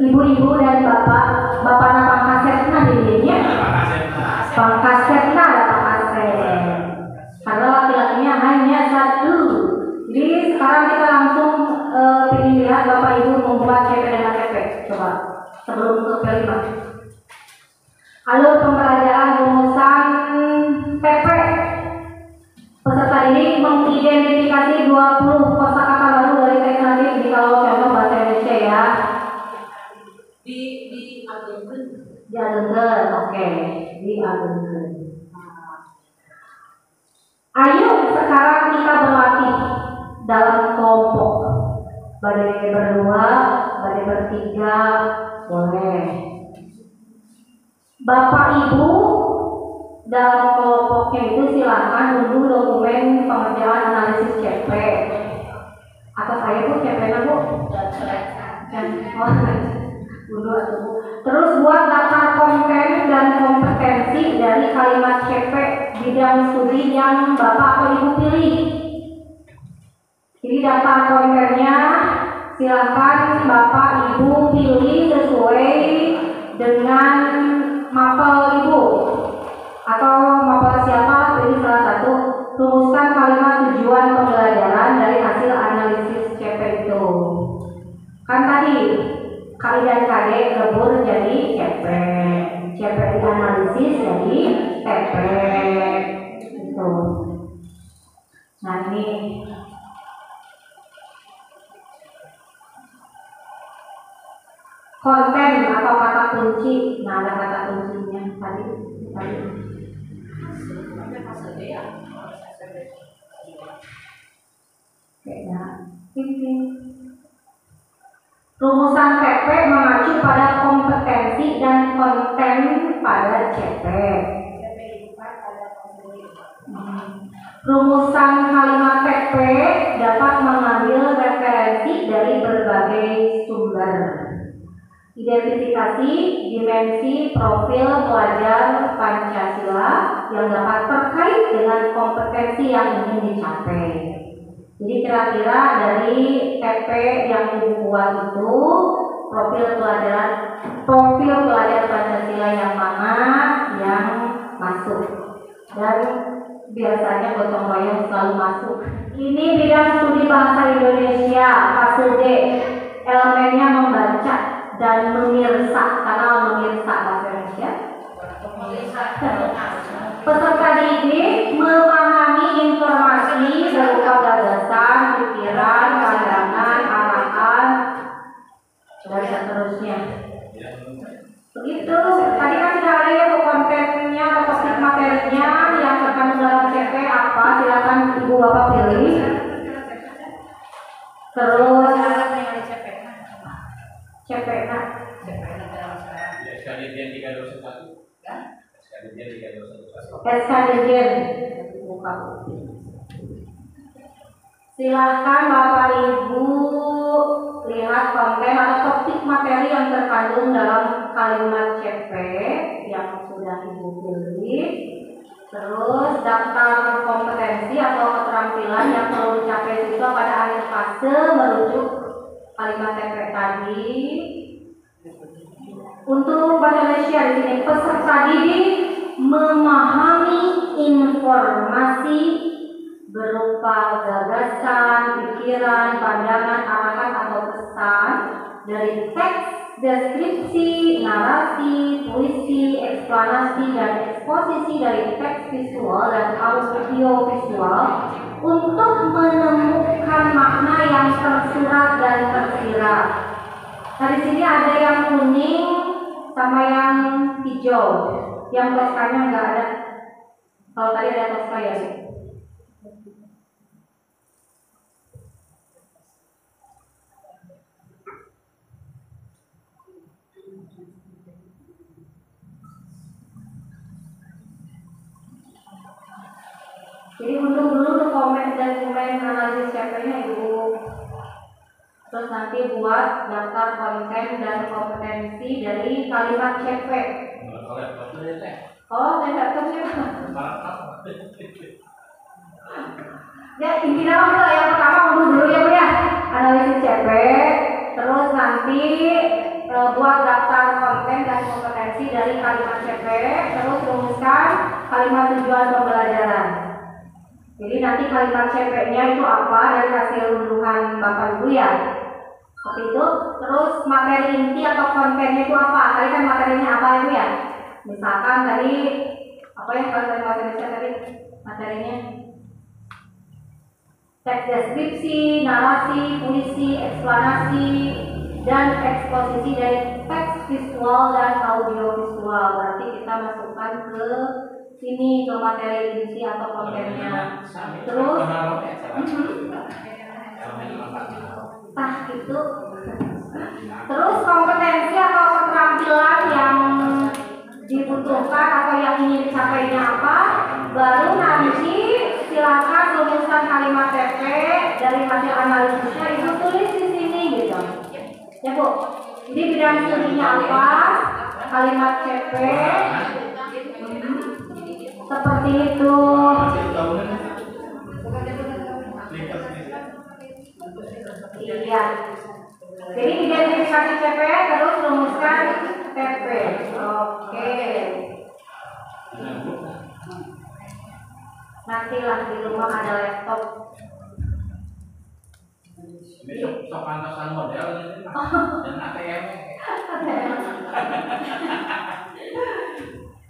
ibu-ibu dan bapak nama kasetna dirinya pangkasetna ada pangkaset karena laki-lakinya hanya satu. Jadi sekarang kita langsung ingin lihat bapak ibu membuat CP dan KTP. Coba sebelum ke kelima. Alur pembelajaran rumusan PP. Peserta ini mengidentifikasi 20 kosakata baru dari teks nanti di kalau contoh bahasa Indonesia ya. Diagenkeun, oke, diagenkeun. Ayo sekarang kita berlatih dalam kelompok. Badai berdua, badai bertiga, boleh. Bapak Ibu dalam kelompoknya itu silakan unduh dokumen pengerjaan analisis CP. Atau saya Bu CP-nya Bu? Unduh. Terus buat daftar konten dan kompetensi dari kalimat CP bidang studi yang Bapak atau Ibu pilih. Jadi daftar kontennya silakan Bapak Ibu pilih sesuai dengan mapel Ibu atau mapel siapa, pilih salah satu. Rumuskan kalimat tujuan pembelajaran dari hasil analisis CP itu. Kan tadi KI dan KD lebur jadi CP, CP analisis jadi TP itu. Nah ini konten atau kata kunci. Nah ada kata kuncinya tadi. Rumusan PP mengacu pada kompetensi dan konten pada CP. Rumusan kalimat PP dapat mengambil referensi dari berbagai sumber. Identifikasi dimensi profil pelajar Pancasila yang dapat terkait dengan kompetensi yang ingin dicapai. Jadi kira-kira dari TP yang Ibu buat itu profil pelajar Pancasila yang mana yang masuk, dan biasanya gotong royong selalu masuk. Ini bidang studi bahasa Indonesia fase D, elemennya membaca dan memirsa. Karena memirsa bahasa Indonesia. Peserta didik memahami informasi berupa gagasan, pikiran, pandangan, arahan, dan seterusnya. Begitu. Tadi kan sudah ada ya kontennya atau topik materinya yang terkandung dalam CP apa? Silakan Ibu Bapak pilih. Terus CP nak. SKDJ buka. Silahkan Bapak Ibu lihat konten atau topik materi yang terkandung dalam kalimat CP yang sudah Ibu pilih. Terus daftar kompetensi atau keterampilan yang perlu dicapai siswa pada akhir fase merujuk kalimat CP tadi. Untuk bahasa Indonesia di sini peserta didik memahami informasi berupa gagasan, pikiran, pandangan, arahan atau pesan dari teks, deskripsi, narasi, puisi, eksplanasi, dan eksposisi dari teks visual dan audio visual untuk menemukan makna yang tersurat dan tersirat. Nah di sini ada yang kuning sama yang hijau. Yang toskanya nggak ada. Kalau tadi ada toska ya. Jadi untuk dulu dokumen analisis CP-nya Ibu. Terus nanti buat daftar konten dan kompetensi dari kalimat CP. Oh, saya nggak tahu siapa. Ya intinya yang pertama unduh dulu ya Bu ya, analisis CP. Terus nanti buat daftar konten dan kompetensi dari kalimat CP, terus rumuskan kalimat tujuan pembelajaran. Jadi nanti kalimat CP-nya itu apa dari hasil unduhan Bapak Ibu ya. Seperti itu. Terus materi inti atau kontennya itu apa? Tadi kan materinya apa Ibu ya? Misalkan tadi apa ya kalau materinya tadi? Materinya teks deskripsi, narasi, puisi, eksplanasi, dan eksposisi dari teks visual dan audio visual. Berarti kita masukkan ke sini ke materi inti atau kontennya. Terus gitu. Terus kompetensi atau keterampilan yang dibutuhkan atau yang ingin dicapainya apa? Baru nanti silakan rumuskan kalimat CP dari hasil analisisnya itu tulis di sini gitu. Ya Bu. Jadi bidang studinya apa? Kalimat CP. Seperti itu. Iya. Jadi identifikasi CP terus rumuskan CP. Oke. Nantilah di rumah ada laptop. Besok pantasan model dan ATM.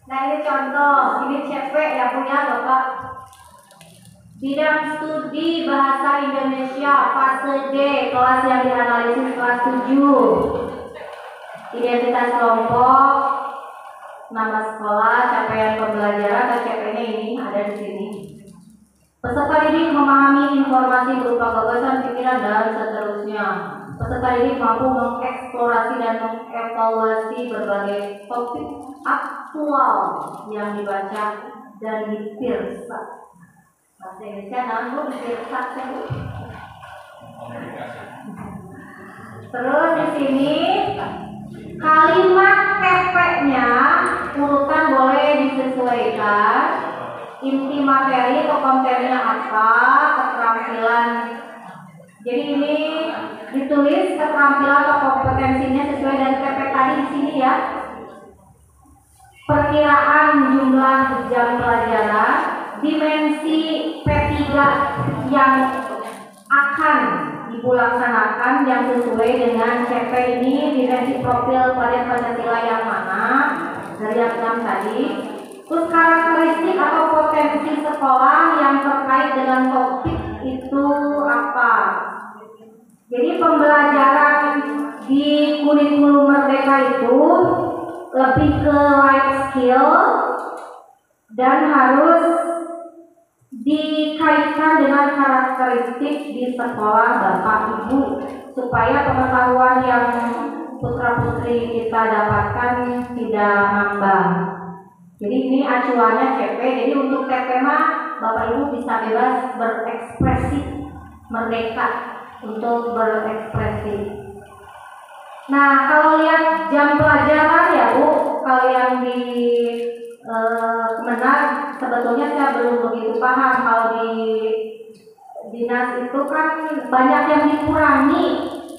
Nah ini contoh, ini CP yang punya Bapak. Bidang studi bahasa Indonesia fase D, kelas yang dianalisis kelas 7. Identitas kelompok, nama sekolah, capaian pembelajaran, dan CP-nya ini ada di sini. Peserta didik memahami informasi berupa gagasan, pikiran, dan seterusnya. Peserta didik mampu mengeksplorasi dan mengevaluasi berbagai topik aktual yang dibaca dan dipirsa. Bahasa Indonesia namun dipirsa. Terus di sini kalimat TP-nya urutan boleh disesuaikan. Inti materi atau kontennya apa, keterampilan. Jadi ini ditulis keterampilan atau kompetensinya sesuai dengan TP tadi di sini ya. Perkiraan jumlah jam pelajaran, dimensi P3 yang akan Ibu laksanakan yang sesuai dengan CP ini, dimensi profil pelajar Pancasila yang mana dari yang 6 tadi. Terus karakteristik atau potensi sekolah yang terkait dengan topik itu apa? Jadi pembelajaran di kurikulum Merdeka itu lebih ke life skill dan harus dikaitkan dengan karakteristik di sekolah Bapak Ibu supaya pengetahuan yang putra putri kita dapatkan tidak nambah. Jadi ini acuannya CP. Jadi untuk TP mah Bapak Ibu bisa bebas berekspresi, merdeka untuk berekspresi. Nah kalau lihat jam pelajaran ya Bu, kalau yang di Kemenak sebetulnya saya belum begitu paham. Kalau di dinas itu kan banyak yang dikurangi.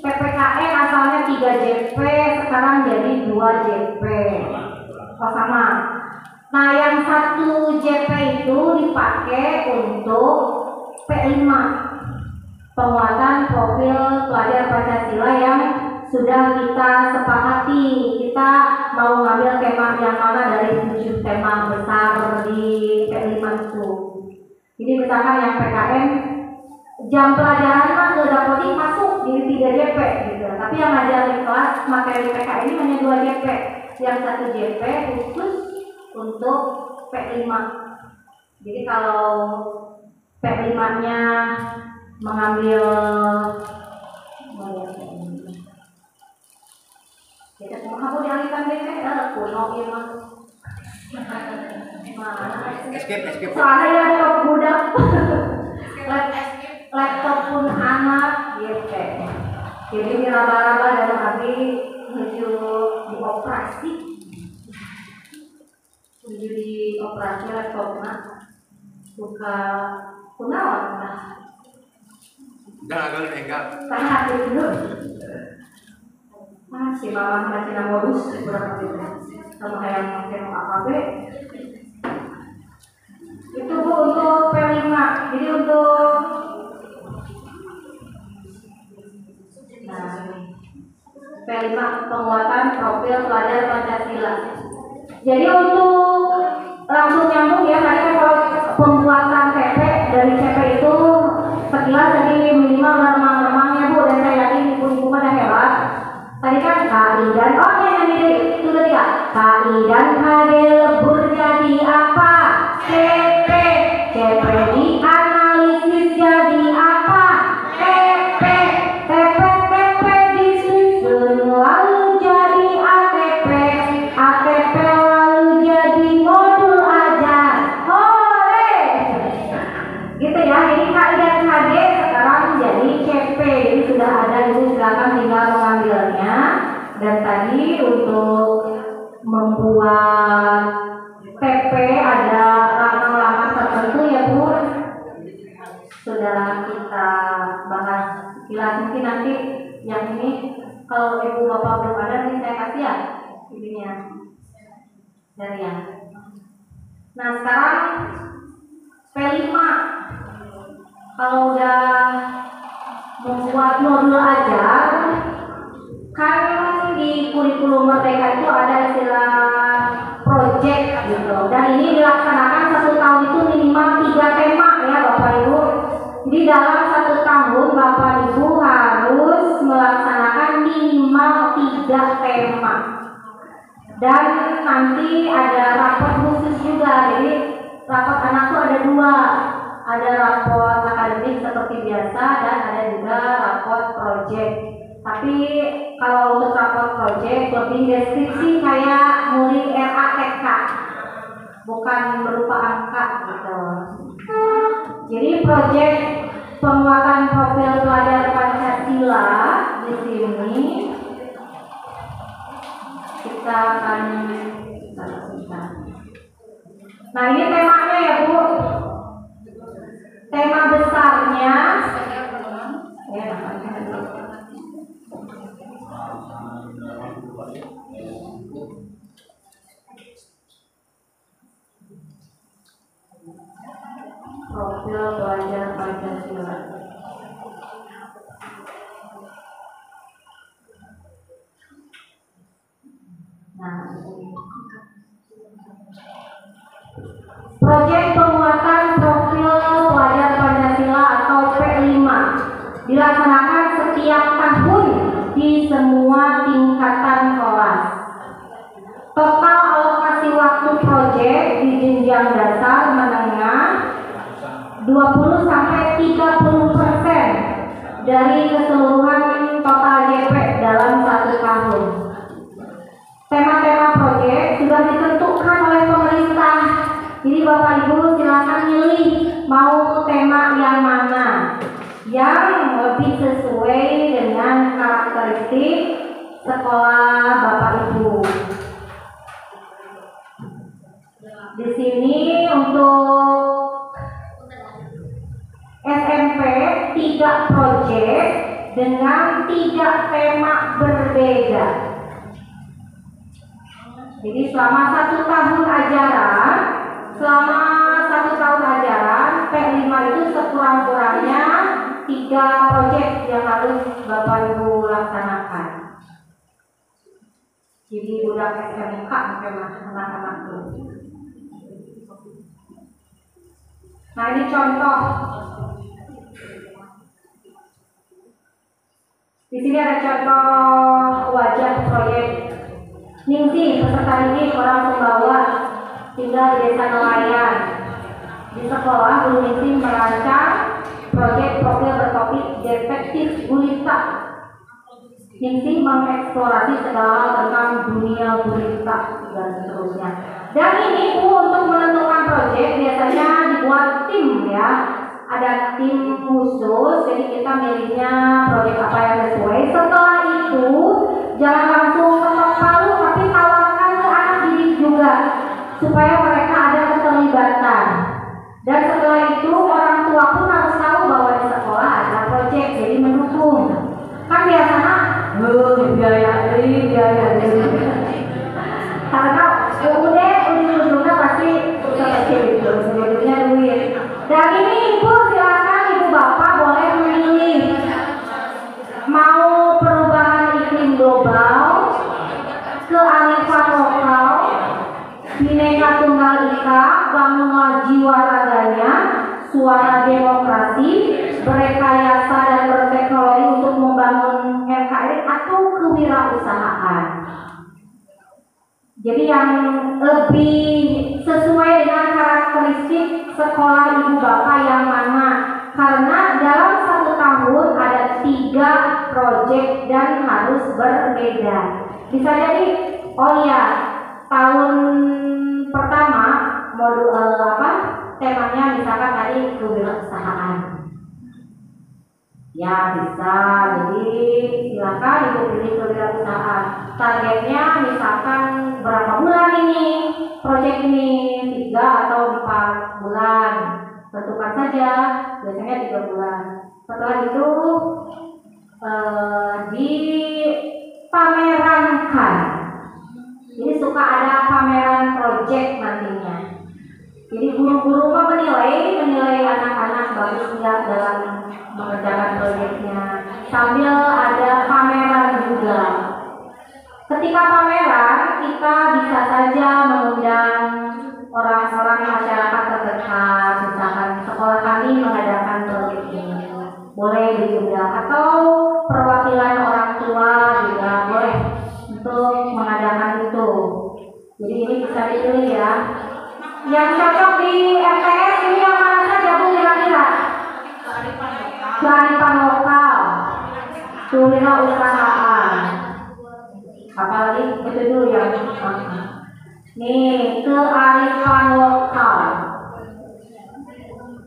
PPKN asalnya 3 JP, sekarang jadi 2 JP. Oh sama. Nah yang 1 JP itu dipakai untuk P5, penguatan profil pelajar Pancasila yang sudah kita sepakati. Kita mau ngambil tema yang mana dari 7 tema besar di P5 itu. Jadi misalkan yang PKN jam pelajaran mah ke dapodik masuk jadi 3 JP gitu. Tapi yang ngajar di kelas materi PKN ini hanya 2 JP. Yang 1 JP khusus untuk P5. Jadi kalau P5-nya mengambil kita semua kamu dialihkan BP kuno ya mah. Escape. Soalnya laptop budak, laptop pun anak gitu. Jadi diraba-raba dalam arti menuju dioperasi. Menuju dioperasi laptopnya suka kunaon nah. Enggak. Tahan dulu. Si mama macam modus kurang lebih sama yang pakai AKB. Itu Bu untuk P5. Jadi untuk P5 penguatan profil pelajar Pancasila. Jadi untuk langsung nyambung ya, tadi kan kalau pembuatan CP dari CP itu sekilas tadi minimal remang-remangnya Bu, dan saya yakin ibu-ibu pada hebat. Tadi kan KI dan itu tadi ya. KI dan KD lebur jadi apa? CP. CP dianalisis jadi apa? TP. TP disusun lalu jadi ATP. ATP lalu jadi modul ajar. Hore! Gitu ya. Jadi KI dan KD sekarang jadi CP. Jadi sudah ada, Ibu silakan tinggal mengambilnya. Dan tadi untuk membuat TP ada langkah-langkah tertentu ya Bu, sudah kita bahas sekilas. Mungkin nanti yang ini kalau Ibu Bapak belum ada nanti saya kasih ya ininya dari yang. Nah sekarang P5 kalau udah membuat modul ajar kan di kurikulum Merdeka itu ada istilah project gitu, dan ini dilaksanakan 1 tahun itu minimal 3 tema ya Bapak Ibu. Jadi dalam 1 tahun Bapak Ibu harus melaksanakan minimal 3 tema, dan nanti ada rapor khusus juga. Jadi rapor anak tuh ada 2, ada rapor akademik seperti biasa dan ada juga rapor project. Tapi kalau untuk rapor project lebih deskripsi kayak murid RATK, bukan berupa angka gitu. Jadi project penguatan profil pelajar Pancasila di sini kita akan. Nah ini temanya ya Bu. Tema besarnya ya, profil pelajar Pancasila. Nah, proyek penguatan profil pelajar Pancasila atau P5 dilaksanakan setiap tahun di semua tingkatan kelas. Total alokasi waktu proyek di jenjang dasar menengah 20-30% dari keseluruhan total JP dalam 1 tahun. Tema-tema proyek sudah ditentukan oleh pemerintah. Jadi Bapak Ibu silakan milih mau tema yang mana yang lebih sesuai dengan karakteristik sekolah Bapak Ibu. Di sini untuk SMP 3 proyek dengan 3 tema berbeda. Jadi selama 1 tahun ajaran, P5 itu sekurang-kurangnya 3 proyek yang harus Bapak Ibu laksanakan. Jadi budak SMK anak-anak itu. Nah ini contoh. Di sini ada contoh wajah proyek. Ningsih peserta ini orang Sumbawa, tinggal di desa nelayan. Di sekolah Guru Ningsih merancang proyek profil bertopik detektif gurita. Ningsih mengeksplorasi segala tentang dunia gurita dan seterusnya. Dan ini untuk menentukan proyek biasanya dibuat tim ya. Ada tim khusus, jadi kita milihnya proyek apa yang sesuai. Setelah itu jangan langsung ketok palu, tapi tawarkan ke anak didik juga supaya mereka ada keterlibatan. Dan setelah itu orang tua pun harus tahu bahwa di sekolah ada proyek, jadi mendukung. Kan biasanya biaya ini Bhinneka Tunggal Ika, bangunlah jiwa raganya, suara demokrasi, berrekayasa dan berteknologi untuk membangun NKRI atau kewirausahaan. Jadi yang lebih sesuai dengan karakteristik sekolah ibu bapak yang mana? Karena dalam 1 tahun ada 3 proyek dan harus berbeda. Bisa jadi, oh iya, tahun pertama modul temanya misalkan tadi kewirausahaan. Ya bisa, jadi silakan ibu pilih kewirausahaan. Targetnya misalkan berapa bulan ini proyek ini, 3 atau 4 bulan. Tentukan saja, biasanya 3 bulan. Setelah itu dipamerankan. Jadi suka ada pameran proyek nantinya. Jadi guru-guru menilai anak-anak bagus tidak dalam mengerjakan proyeknya. Sambil ada pameran juga. Ketika pameran, kita bisa saja mengundang orang-orang masyarakat terdekat, misalkan sekolah kami mengadakan proyek ini, boleh diundang, atau perwakilan orang tua juga boleh untuk mengadakan itu. Jadi ini bisa dipilih ya. Yang cocok di MTS ini yang mana saja Bu kira-kira? Kearifan lokal, kewirausahaan. Apalagi itu dulu yang nih, kearifan lokal.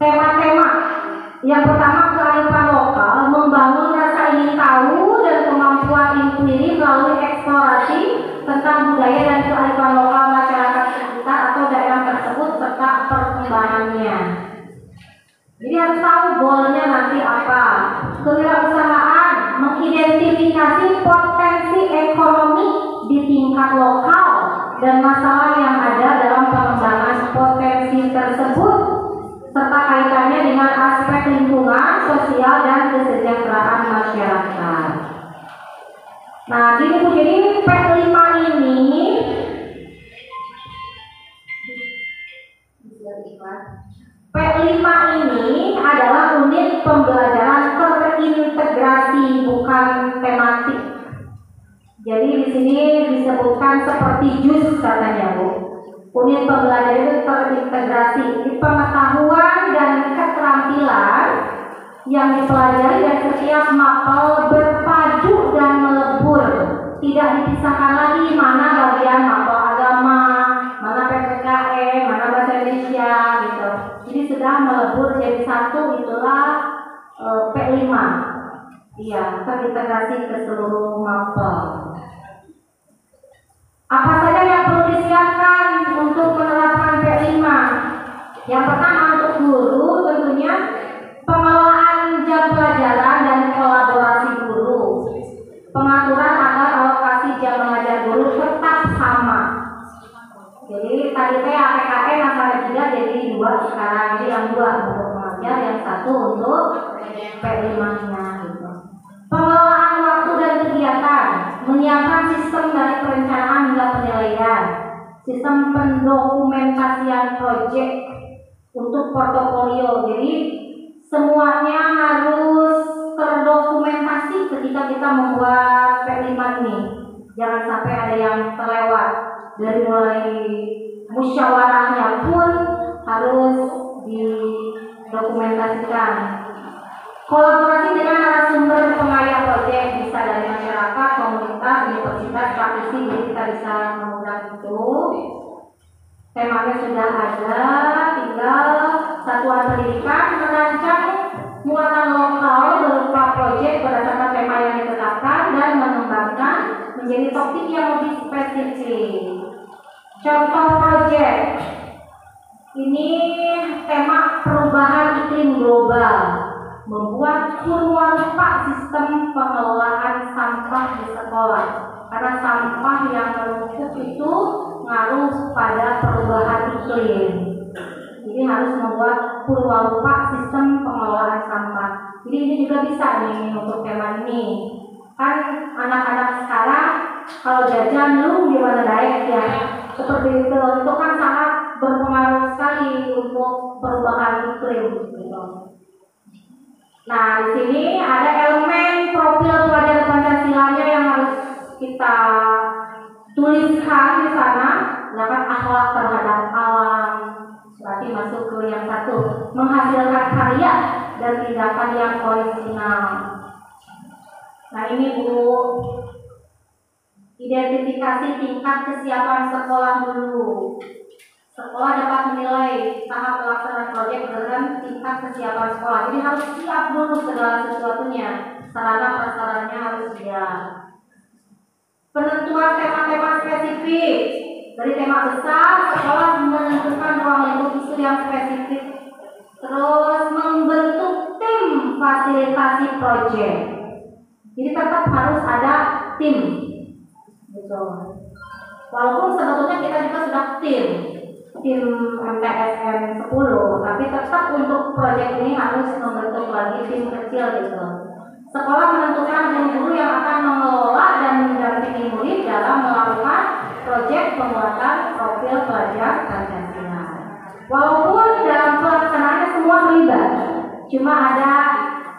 Tema-tema yang pertama, kearifan lokal, membangun rasa ingin tahu dan kemampuan inquiry melalui eksplorasi tentang budaya dan kearifan lokal masyarakat sekitar atau daerah tersebut serta perkembangannya. Jadi harus tahu goalnya nanti apa. Kewirausahaan, mengidentifikasi potensi ekonomi di tingkat lokal dan masalah yang ada dalam pengembangan potensi tersebut serta kaitannya dengan aspek lingkungan, sosial, dan kesejahteraan masyarakat. Nah, gini Bu, jadi P5 ini P5 ini adalah unit pembelajaran terintegrasi, bukan tematik. Jadi di sini disebutkan seperti JUS katanya Bu. Unit pembelajaran itu terintegrasi, di pengetahuan dan keterampilan yang dipelajari dan setiap mapel berpadu dan melebur, tidak dipisahkan lagi mana bagian mapel agama, mana PPKN, mana bahasa Indonesia gitu. Jadi sudah melebur jadi satu, itulah P5. Iya, terintegrasi ke seluruh mapel. Apa saja yang perlu disiapkan untuk menerapkan P5? Yang pertama untuk guru tentunya pengelolaan jam pelajaran dan kolaborasi guru. Pengaturan agar alokasi jam mengajar guru tetap sama. Jadi tadi PKN masalah 3 jadi 2 sekarang. Jadi yang 2 untuk mengajar, yang 1 untuk P5-nya gitu. Pengelolaan waktu dan kegiatan, menyiapkan sistem dari perencanaan hingga penilaian, sistem pendokumentasian proyek untuk portofolio. Jadi semuanya harus terdokumentasi ketika kita membuat P5 ini. Jangan sampai ada yang terlewat. Dari mulai musyawarahnya pun harus didokumentasikan. Kolaborasi dengan narasumber pengayah proyek, bisa dari masyarakat, komunitas, universitas, praktisi, jadi kita bisa mengundang itu. Temanya sudah ada, tinggal satuan pendidikan merancang muatan lokal berupa proyek berdasarkan tema yang ditetapkan dan mengembangkan menjadi topik yang lebih spesifik. Contoh proyek ini tema perubahan iklim global, membuat perwarupa sistem pengelolaan sampah di sekolah, karena sampah yang menumpuk itu ngaruh pada perubahan iklim. Jadi harus membuat perwarupa sistem pengelolaan sampah. Jadi ini juga bisa nih untuk tema ini. Kan anak-anak sekarang kalau jajan lu gimana diet ya? seperti itu kan sangat berpengaruh sekali untuk perubahan iklim gitu. Nah, di sini ada elemen profil pelajar Pancasilanya yang harus kita tuliskan di sana, misalkan akhlak terhadap alam, berarti masuk ke yang satu, menghasilkan karya dan tindakan yang orisinal. Nah, ini Bu, identifikasi tingkat kesiapan sekolah dulu. Sekolah dapat menilai tahap pelaksanaan proyek berdasarkan tingkat kesiapan sekolah. Jadi harus siap dulu segala sesuatunya. Sarana prasarannya harus siap. Penentuan tema-tema spesifik. Dari tema besar, sekolah menentukan ruang lingkup isu yang spesifik. Terus membentuk tim fasilitasi proyek. Jadi tetap harus ada tim. Gitu. Walaupun sebetulnya kita juga sudah tim MTSN 10, tapi tetap untuk proyek ini harus membentuk lagi tim kecil gitu. Sekolah menentukan guru yang akan mengelola dan mendampingi murid dalam melakukan proyek pembuatan profil pelajar Pancasila. Walaupun dalam pelaksanaannya semua terlibat, cuma ada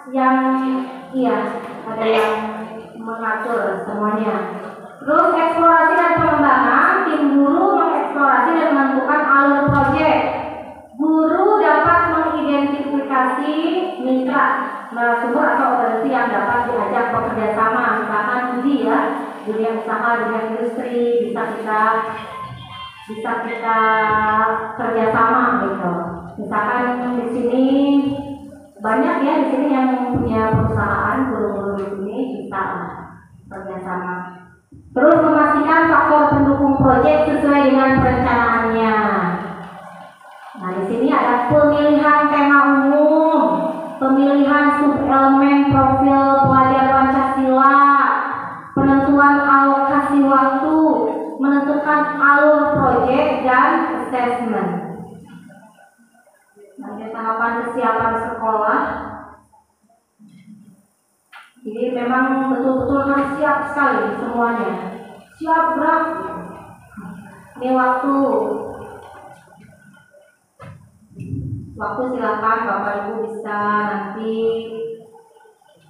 yang mengatur semuanya. Terus eksplorasi dan pengembangan, tim guru mengeksplorasi dan menentukan alur proyek. Guru dapat mengidentifikasi mitra narasumber atau organisasi yang dapat diajak bekerja sama, misalkan dunia usaha, dunia industri, bisa kita kerjasama gitu. Misalkan di sini banyak ya di sini yang punya perusahaan, guru-guru di sini bisa kerjasama. Terus memastikan faktor pendukung proyek sesuai dengan perencanaannya. Nah, di sini ada pemilihan tema umum, pemilihan sub-elemen profil pelajar Pancasila, penentuan alokasi waktu, menentukan alur proyek dan assessment. Nah, ini tahapan kesiapan sekolah. Jadi memang betul-betul harus siap sekali semuanya. Siap gerak. Ini waktu silakan Bapak Ibu bisa nanti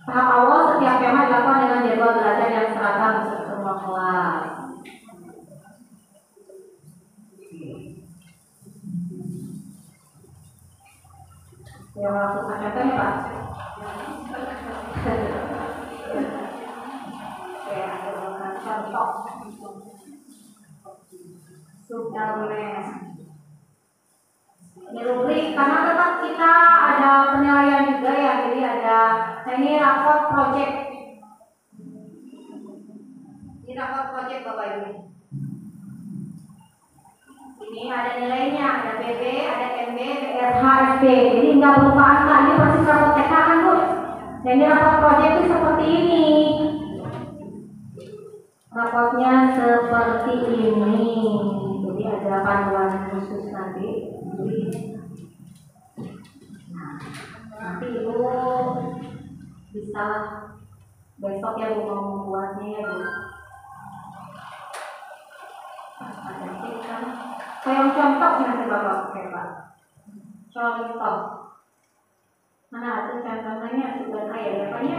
tahap awal setiap tema dilakukan dengan jadwal belajar yang seragam untuk semua kelas. Ya, langsung akan Pak. Contoh sub-elemen ini rubrik, karena tetap kita ada penilaian juga ya, jadi ada, nah ini raport project, Bapak Ibu. Ini ada nilainya, ada BB, ada MB, BRH, SP. Jadi nggak berupa angka, ini persis raport TK kan Bu. Dan ini raport project itu seperti ini. Raportnya seperti ini, jadi ada panduan khusus nanti. Nah, nanti Ibu bisa besok ya Bu mau membuatnya ya Bu. Kayak contoh nanti Bapak pakai Pak. Contoh. Mana ada contohnya sudah ya Bapaknya.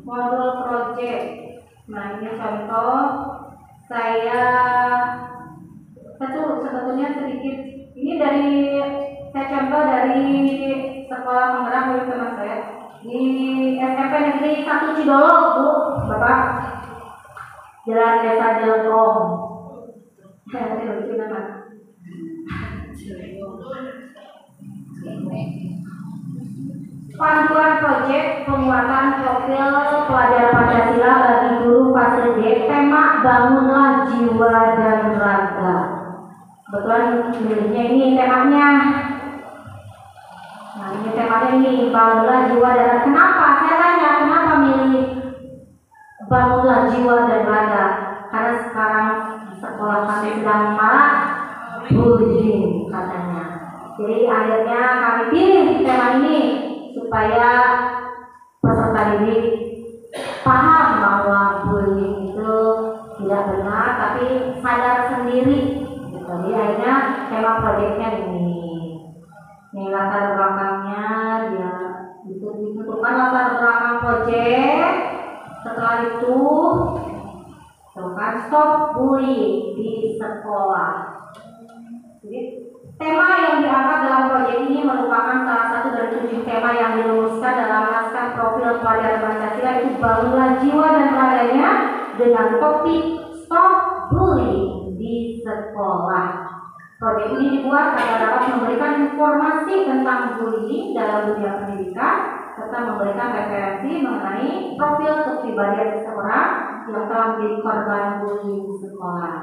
Modul project. Nah, ini contoh saya sebetulnya sedikit ini saya contoh dari sekolah penggerak milik teman saya di SMP Negeri 1 Cidolog Bu, Bapak, Jalan Desa Jelgong. Saya begitu nama. Panduan proyek penguatan profil pelajar Pancasila bagi guru fasilitator, tema bangunlah jiwa dan raga. Kebetulan miliknya ini temanya. Nah, ini temanya ini bangunlah jiwa dan raga. Kenapa? Saya tanya kenapa milih bangunlah jiwa dan raga? Karena sekarang sekolah kami sedang marak bullying katanya. Jadi akhirnya kami pilih tema ini supaya peserta didik paham bahwa bullying itu tidak benar, tapi sadar sendiri sendiri. Gitu. Jadi akhirnya tema proyeknya ini latar belakangnya dia ditentukan latar belakang proyek. Setelah itu tentukan stop bullying di sekolah. Jadi tema yang diangkat dalam proyek ini merupakan salah satu dari 7 tema yang dirumuskan dalam naskah profil pelajar Pancasila, itu bangunlah jiwa dan raganya dengan topik stop bullying di sekolah. Proyek ini dibuat agar dapat memberikan informasi tentang bullying dalam dunia pendidikan serta memberikan referensi mengenai profil kepribadian seseorang yang telah menjadi korban bullying di sekolah.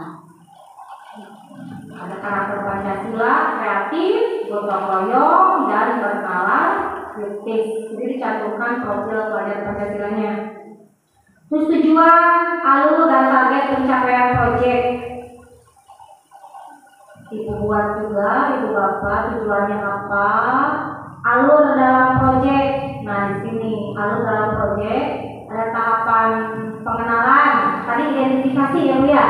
Ada karakter Pancasila, kreatif, gotong royong, dan bernalar kritis. Jadi dicantumkan profil pelajar Pancasilanya. Terus tujuan, alur, dan target pencapaian proyek. Ibu buat juga, ibu bapak tujuannya apa? Alur dalam proyek. Nah di sini alur dalam proyek ada tahapan pengenalan. Tadi identifikasi ya Bu ya.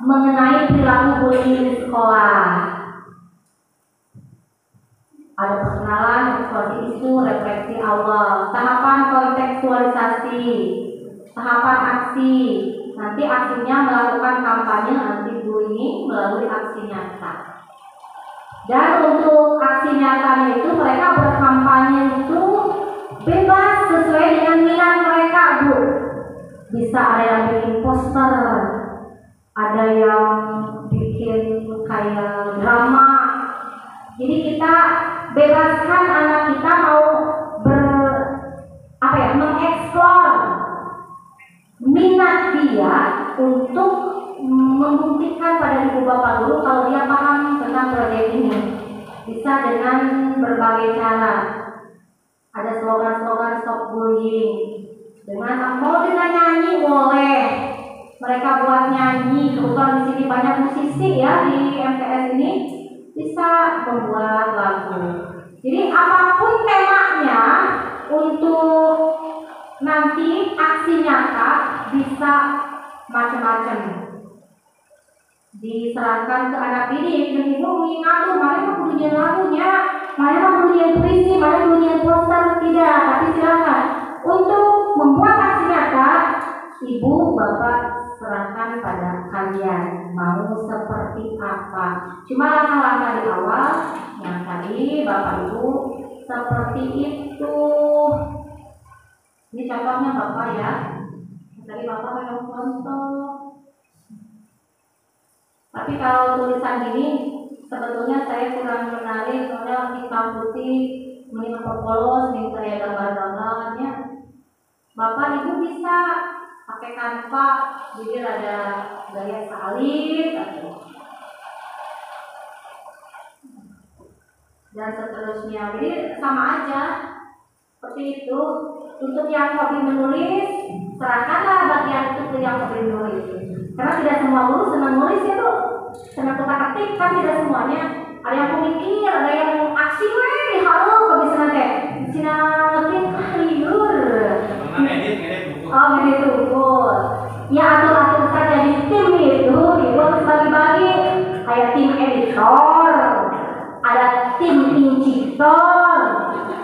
Mengenai perilaku bullying di sekolah. Ada perkenalan, eksplorasi isu, refleksi awal, tahapan kontekstualisasi, tahapan aksi. Nanti aksinya melakukan kampanye anti bullying melalui aksi nyata. Dan untuk aksi nyatanya itu mereka berkampanye itu bebas sesuai dengan minat mereka, Bu. Bisa ada yang bikin poster, ada yang bikin kayak drama. Jadi kita bebaskan anak kita mau mengeksplor minat dia untuk membuktikan pada ibu bapak guru kalau dia paham tentang proyek ini. Bisa dengan berbagai cara. Ada slogan-slogan stop bullying. Dengan mau kita nyanyi boleh. Mereka buat nyanyi. Kebetulan di sini banyak musisi ya di MTS ini, bisa membuat lagu. Jadi apapun temanya untuk nanti aksi nyata bisa macam-macam. Diserahkan ke anak didik dan ibu mengingat mana bunyian lagunya, mana bunyian puisi, mana bunyian poster, tidak. Tapi silakan untuk membuat aksi nyata, ibu bapak serahkan pada kalian mau seperti apa. Cuma langkah-langkah di awal yang tadi bapak ibu seperti itu. Ini contohnya bapak ya. Tadi bapak pengen contoh. Tapi kalau tulisan gini sebetulnya saya kurang menarik, soalnya hitam putih, mending polos, mending saya gambar-gambarnya. Bapak ibu bisa pakai kanva, jadi ada gaya salib dan seterusnya. Jadi sama aja seperti itu. Untuk yang hobi menulis, serahkanlah bagian itu ke yang hobi menulis. Karena tidak semua guru senang nulis ya Bu, senang tukar ketik kan tidak semuanya. Ada yang pemikir, ada yang aksi halo kok bisa nanti Cina ngetik liur. Oh ngedit buku. Ya atur-atur saja di tim itu dibuat bagi-bagi. Kayak tim editor, ada tim incitor,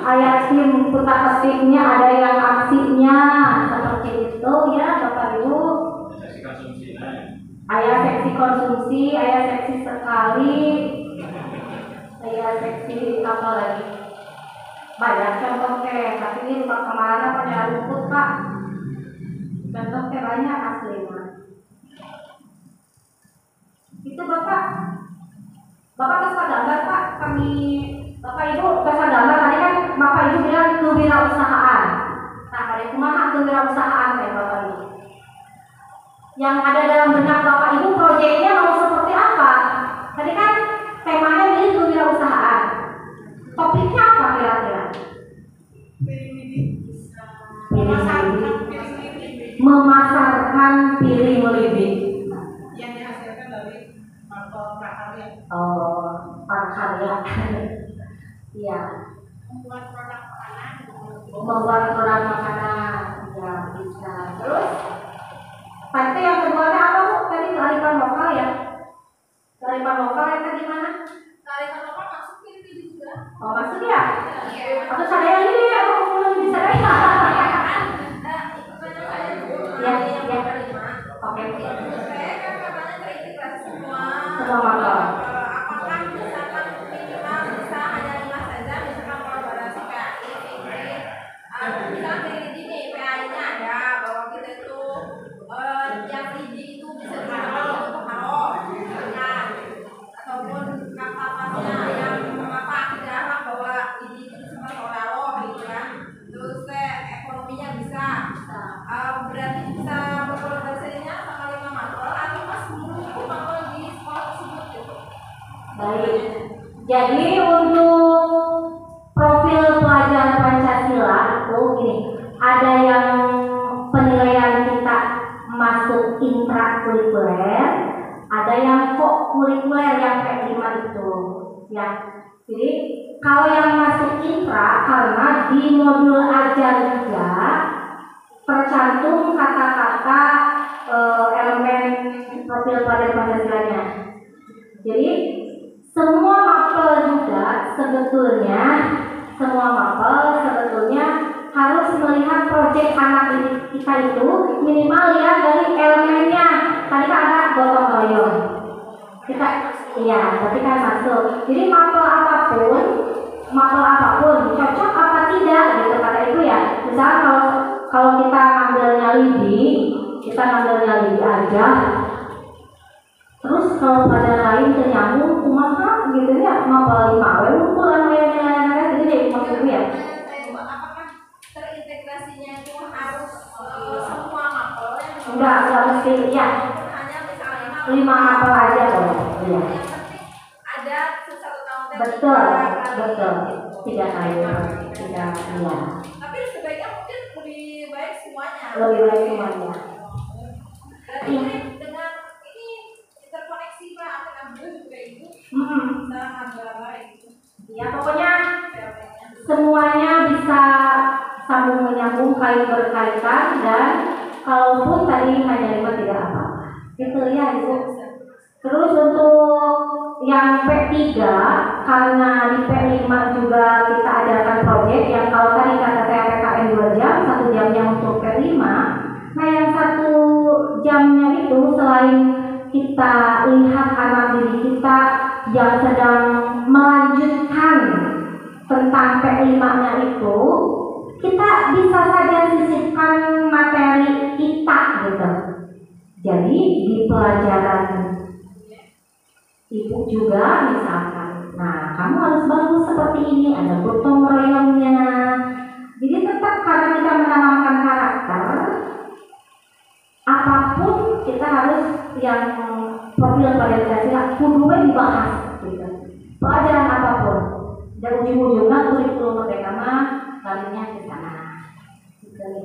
ada tim putar ketiknya, ada yang aksinya seperti itu ya Bapak Ibu. Ayah seksi konsumsi, ayah seksi sekali, ayah seksi apa lagi? Banyak contoh tapi ini Pak kemarin pada luput Pak. Contoh banyak aslinya. Itu Bapak kesan gambar Pak, kami Bapak Ibu kesan gambar tadi kan Bapak Ibu bilang kewirausahaan. Nah, ada kumaha kewirausahaan kayak Bapak Ibu. Yang ada dalam benak Bapak Ibu proyeknya mau seperti apa? Tadi kan temanya milik kewirausahaan. Topiknya apa kira-kira? Memasarkan piring melibit yang dihasilkan dari mangkok prakarya. Oh, prakarya. Iya. Membuat produk makanan. Ya bisa. Terus, tadi yang keduanya apa Bu? Tadi Oh masuk ya? Atau saya ini ya? Aku bisa ya? Ya, ya. Oke. Semua mapel. Apakah misalkan minimal bisa hanya 5 saja, misalkan kolaborasi PAI, misalkan dari gini, PAI-nya ada bahwa kita itu yang izin itu bisa digunakan untuk pengharap, misalkan, ataupun kapal-kapalnya yang tidak harap bahwa izin itu bisa pengharap, gitu kan. Terus ekonominya bisa, berarti bisa berkolaborasinya sama 5 mapel atau pas seluruh mapel di sekolah tersebut gitu. Baik. Jadi untuk profil pelajar Pancasila itu gini, ada yang penilaian kita masuk intrakurikuler, ada yang kurikuler yang P5 itu, ya. Jadi kalau yang masuk intra karena di modul ajar juga tercantum kata-kata elemen profil pelajar Pancasilanya. Jadi semua mapel juga sebetulnya harus melihat proyek anak didik kita itu minimal ya dari elemennya. Tadi kan ada gotong royong. Kita iya, berarti kan masuk. Jadi mapel apapun cocok apa tidak gitu kata itu ya. Misalnya kalau kita ngambilnya lidi aja. Terus kalau pada lain ternyambung kumaha gitu ya, mapel 5 we ukuran nilai-nilai gitu deh maksudku ya. Apakah terintegrasinya itu harus semua mapel yang Enggak mesti ya. hanya misalnya 5 mapel aja boleh. Iya. Yang penting ada satu tahun Betul. Tidak iya. Tapi sebaiknya mungkin lebih baik semuanya. Berarti dengan ini interkoneksi Pak, akan ambil juga itu sangat baik. Ya pokoknya semuanya bisa sambung menyambung, kait berkaitan, dan kalaupun tadi hanya 5 tidak apa-apa. Itu ya Ibu. Terus untuk yang P3 karena di P5 juga kita adakan proyek yang kalau tadi kata saya PKN 2 jam, 1 jamnya untuk P5. Nah yang 1 jamnya itu selain kita lihat anak didik kita yang sedang melanjutkan tentang P5-nya itu, kita bisa saja sisipkan materi kita gitu. Jadi di pelajaran Ibu juga misalkan, nah kamu harus bangun seperti ini, ada gotong royongnya. Jadi tetap karena kita menanamkan karakter, apapun kita harus yang profil pada Pancasila kudunya dibahas gitu. Pelajaran apapun, dan ujung-ujungnya kurikulum merdeka mah baliknya ke sana. Gitu.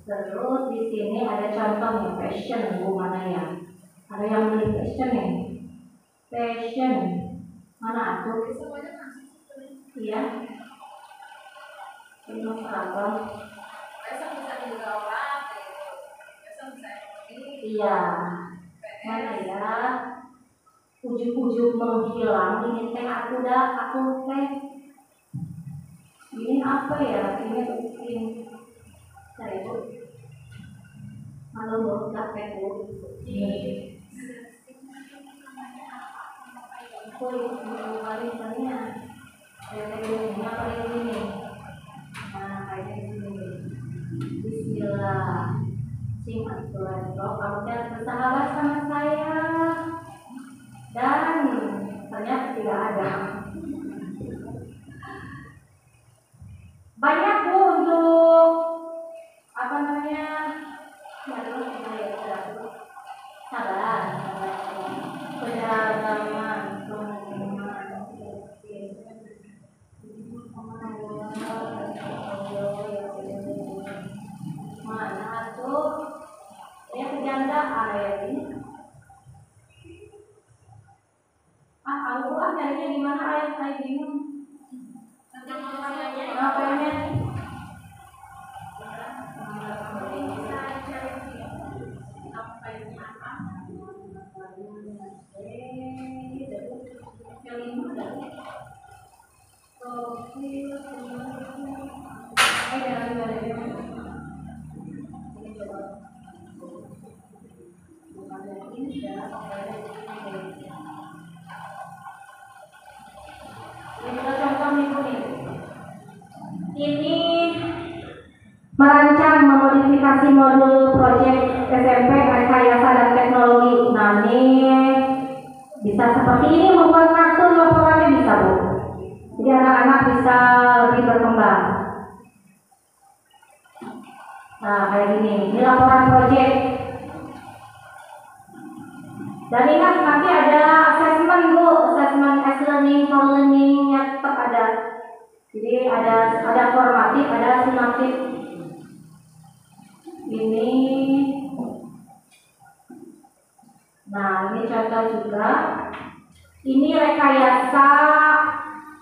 Terus di sini ada contohnya passion, Bu mana ya? Ada yang beli passion ya? Passion mana tuh? Iya. Ini seragam. Iya. Mana ya? Ujung-ujung menghilang. Ini teh aku teh. Ini apa ya? Ini saya Bu. Malu capek Bu. Ini. Kali misalnya kayak ini apa ini? Nah kayak ini. Bismillah. Sing aturan kamu dan bersahabat sama saya. Dan ternyata tidak ada. Banyak Bu untuk apa namanya? Sabar. Perjalanan mana tuh yang kejanda area ini kamu carinya di mana ayah saya bingung ngapainnya Ini juga contoh minggu nih. Ini merancang memodifikasi modul proyek SMP rekayasa dan teknologi. Nah ini bisa seperti ini, membuat kartu laporannya bisa Bu. Jadi anak-anak bisa lebih berkembang. Nah kayak gini, ini laporan proyek. Dan ingat nanti ada assessment Bu, assessment as learning for learning-nya tetap ada. Jadi ada formatif, ada sumatif. Ini, nah ini contoh juga. Ini rekayasa.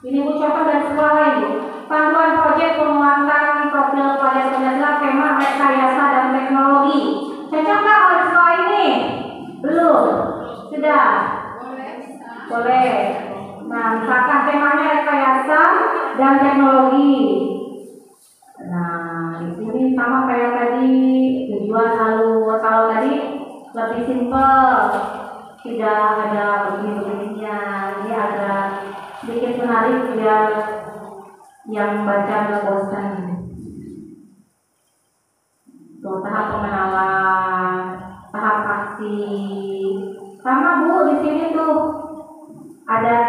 Ini Bu contoh dari sekolah lain Bu. Panduan proyek penguatan profil pelajar Pancasila tema rekayasa dan teknologi. Cocok nggak oleh sekolah ini? Belum? Sudah? Boleh. Nah, misalkan temanya rekayasa dan teknologi. Nah, di sini sama kayak tadi, tujuan alur. Kalau tadi lebih simpel, tidak ada begini-begininya. Ini agak sedikit menarik biar yang baca nggak bosan. Tuh, tahap pengenalan, tahap aksi. Sama Bu, di sini tuh ada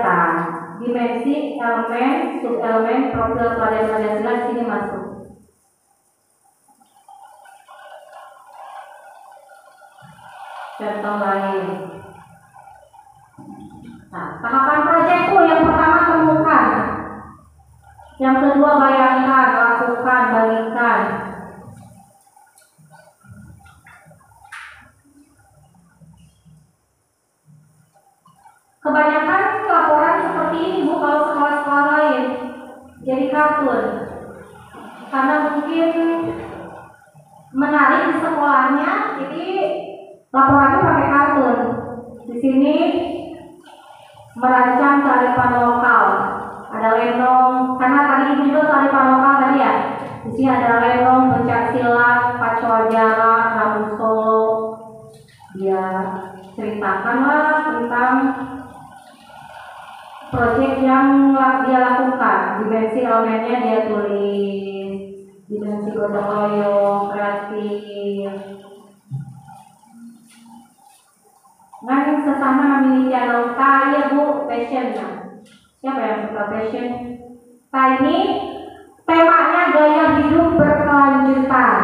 dimensi, elemen, subelemen, profil pelajar Pancasila di sini masuk. Contoh lain. Nah, tahapan proyek tuh yang pertama temukan, yang kedua bayangkan, lakukan, bagikan. Kebanyakan laporan seperti ini Bu kalau sekolah-sekolah lain jadi kartun, karena mungkin menarik di sekolahnya, jadi laporannya pakai kartun. Di sini merancang kearifan lokal, ada lenong, karena tadi Ibu juga kearifan lokal tadi ya. Di sini ada lenong, pencak silat, pacuan jarak, rambut solo. Dia ceritakanlah tentang proyek yang dia lakukan. Dimensi elemennya dia tulis, dimensi gotong royong, kreatif. Ngan sesama mini channel kaya Bu passionnya. Siapa yang suka passion? Ini temanya gaya hidup berkelanjutan.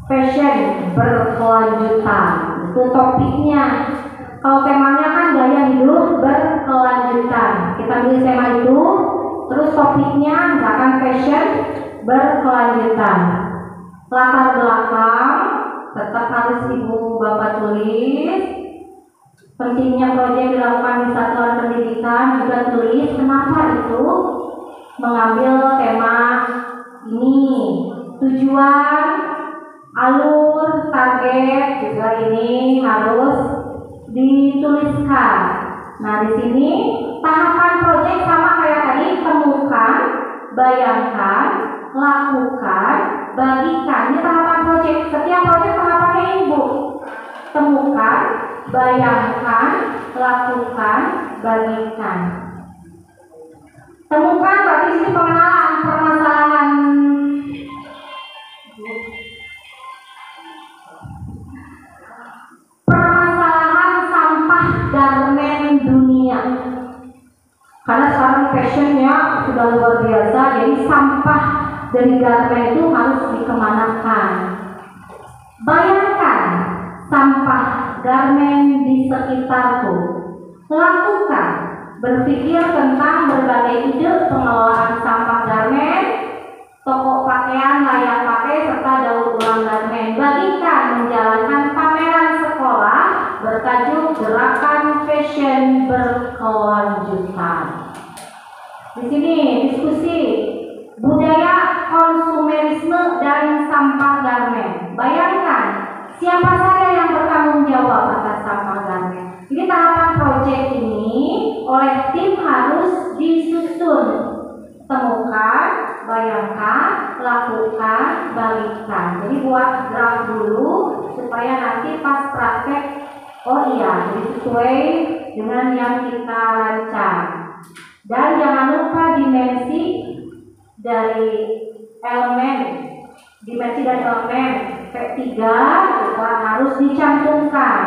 Passion berkelanjutan itu topiknya. Kalau temanya kan gaya hidup berkelanjutan, kita ambil tema itu, terus topiknya misalkan passion berkelanjutan. Latar belakang tetap harus Ibu Bapak tulis. Pentingnya proyek dilakukan di satuan pendidikan juga tulis kenapa itu mengambil tema ini. Tujuan, alur, target juga ini harus dituliskan. Nah, di sini tahapan proyek sama kayak tadi, temukan, bayangkan, lakukan, bagikan. Ini tahapan proyek. Setiap proyek tahapannya Ibu. Temukan, bayangkan, lakukan, bagikan. Temukan berarti sini pengenalan permasalahan. Permasalahan sampah garmen dunia. Karena sekarang fashionnya sudah luar biasa, jadi sampah dari garmen itu harus dikemanakan. Bayangkan sampah garmen di sekitarku. Lakukan, berpikir tentang berbagai ide pengelolaan sampah garmen, toko pakaian layak pakai serta daur ulang garmen. Bagikan, menjalankan pameran sekolah bertajuk Gerakan Fashion Berkelanjutan. Di sini diskusi budaya konsumerisme dan sampah garmen. Bayangkan siapa saja yang bertanggung jawab atas sampah garmen. Jadi tahapan proyek ini oleh tim harus disusun. Temukan, bayangkan, lakukan, bagikan. Jadi buat draft dulu supaya nanti pas praktek Oh iya, jadi sesuai dengan yang kita rancang. Dan jangan lupa dimensi dari elemen P3 juga harus dicantumkan.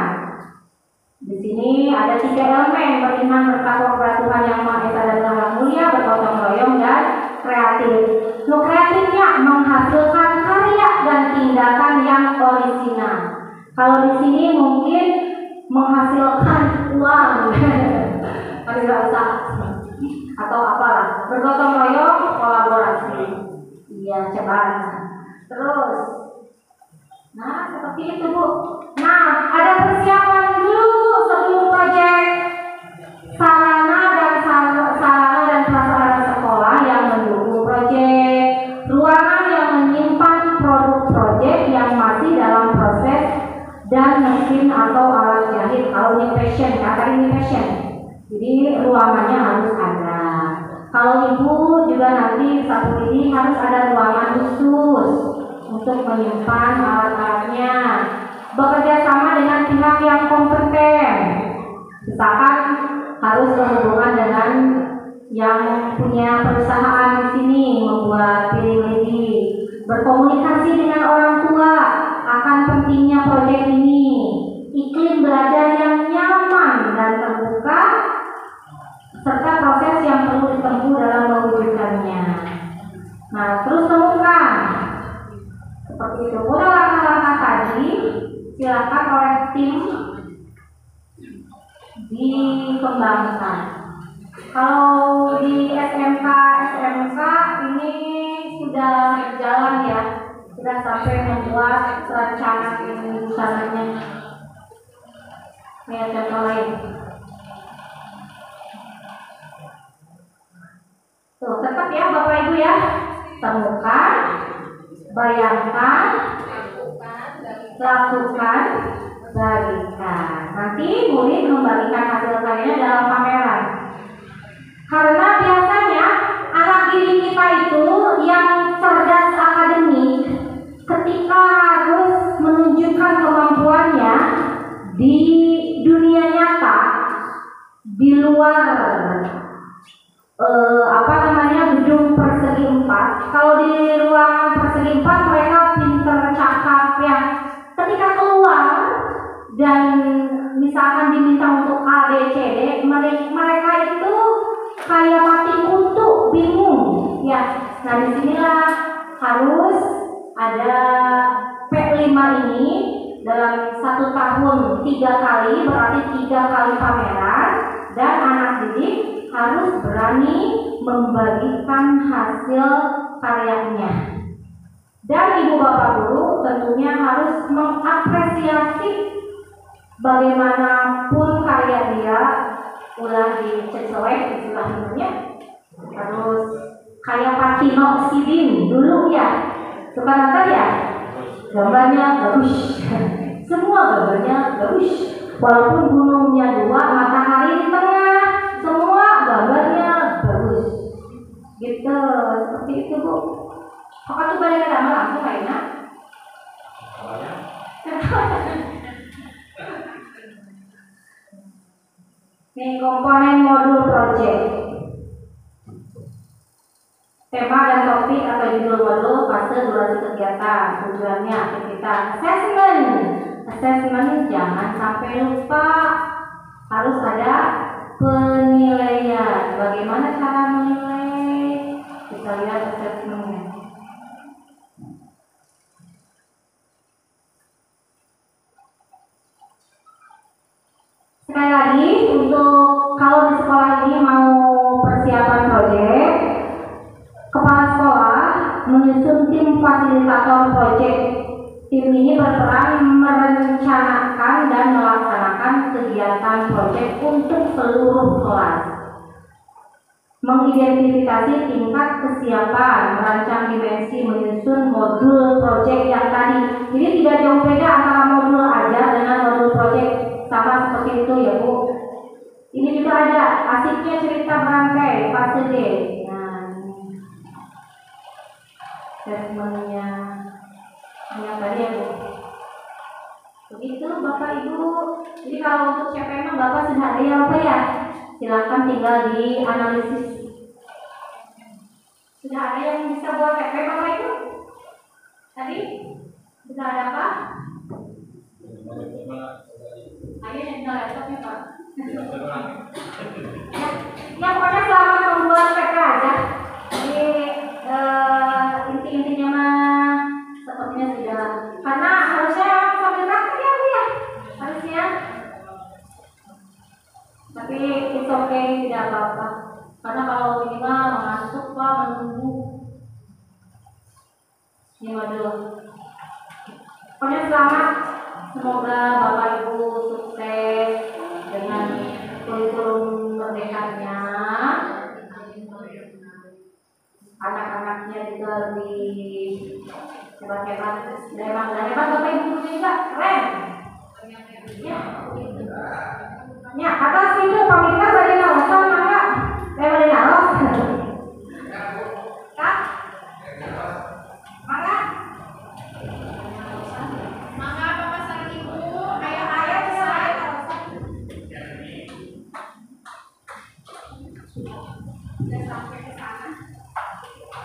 Di sini ada 3 elemen: beriman, bertakwa kepada Tuhan Yang Maha Esa dan Yang Mulia, bergotong royong dan kreatif. Kreatifnya menghasilkan karya dan tindakan yang orisinal. Kalau di sini mungkin menghasilkan uang, tidak usah atau apalah. Bergotong royong, kolaborasi. Iya, coba. Terus, nah seperti itu Bu. Nah, ada persiapan dulu sebelum proyek sarana dan prasarana sekolah yang mendukung proyek, ruangan yang menyimpan produk proyek yang masih dalam proses, dan mesin atau alat jahit. Kalau ini fashion, kata ini fashion, jadi ruangannya harus ada. Kalau ibu juga nanti satu ini harus ada ruangan khusus untuk menyimpan alat-alatnya. Bekerja sama dengan pihak yang kompeten. Misalkan harus berhubungan dengan yang punya perusahaan di sini membuat pilih-pilih. Berkomunikasi dengan orang tua akan pentingnya proyek ini. Iklim belajar yang nyaman dan terbuka, serta proses yang perlu ditempuh dalam mewujudkannya. Nah, terus temukan seperti itu. Udah langkah-langkah tadi silakan oleh tim dikembangkan. Kalau di SMK ini sudah jalan ya, sudah sampai membuat rencana usahannya. Ini contoh lain. Tuh, tetap ya Bapak Ibu ya, temukan, bayangkan, lakukan, bagikan. Nanti murid membagikan hasil karyanya dalam pameran. Karena biasanya anak didik kita itu yang cerdas akademik, ketika harus menunjukkan kemampuannya di dunia nyata, di luar gedung persegi 4. Kalau di ruang persegi 4 mereka pinter, cakap ya. Ketika keluar dan misalkan diminta untuk A, B, C, D, mereka itu kayak mati kutu, bingung ya. Nah, disinilah harus ada P5 ini dalam 1 tahun 3 kali, berarti 3 kali pameran, dan anak didik harus berani membagikan hasil karyanya. Dan ibu bapak guru tentunya harus mengapresiasi bagaimanapun karya dia, ulah dicecelek istilahnya, harus kayak Patino Sidin dulu ya, suka nonton ya, gambarnya bagus, semua gambarnya bagus, walaupun gunungnya 2, matahari di tengah, semua gambarnya bagus, gitu. Seperti itu Bu. Kakak tuh balik ke dalam langsung kayaknya. Nih, komponen modul project. Tema dan topik atau judul modul, fase, durasi kegiatan, tujuannya, aktivitas, assessment jangan sampai lupa, harus ada penilaian. Bagaimana cara menilai? Kita lihat assessmentnya. Sekali lagi, untuk kalau di sekolah ini mau persiapan proyek, kepala sekolah menyusun tim fasilitator proyek. Tim ini berperan merencanakan dan melaksanakan kegiatan proyek untuk seluruh kelas, mengidentifikasi tingkat kesiapan, merancang dimensi, menyusun modul proyek yang tadi. Jadi tidak jauh beda antara modul ajar dengan modul proyek, sama seperti itu ya Bu. Ini juga ada asiknya cerita berangkai fase D. Nah, assessmentnya yang tadi ya Bu. Begitu Bapak Ibu. Jadi kalau untuk CPM Bapak sudah ada ya Bapak ya? Silakan tinggal di analisis. Sudah ada yang bisa buat CPM Bapak itu? Tadi? Sudah ada Pak? Ayo yang tinggal laptopnya Pak. Ya pokoknya selama membuat PP aja. Jadi inti-intinya mah sepertinya sudah. Karena harusnya sambil praktek ya Bu ya. Harusnya. Tapi it's okay, tidak apa-apa. Karena kalau ini mah masuk Pak menunggu. Ini mah dulu. Pokoknya selamat. Semoga Bapak Ibu sukses dengan kurikulum merdekanya. Anak-anaknya juga lebih hebat-hebat. Hebat Bapak Ibu juga keren. Ya. Ya, atas itu pamita dari Nawasan maka dari Naros. Kak. Mangga. Mangga Bapak sareng Ibu, Ayah saya. udah sampai ke sana.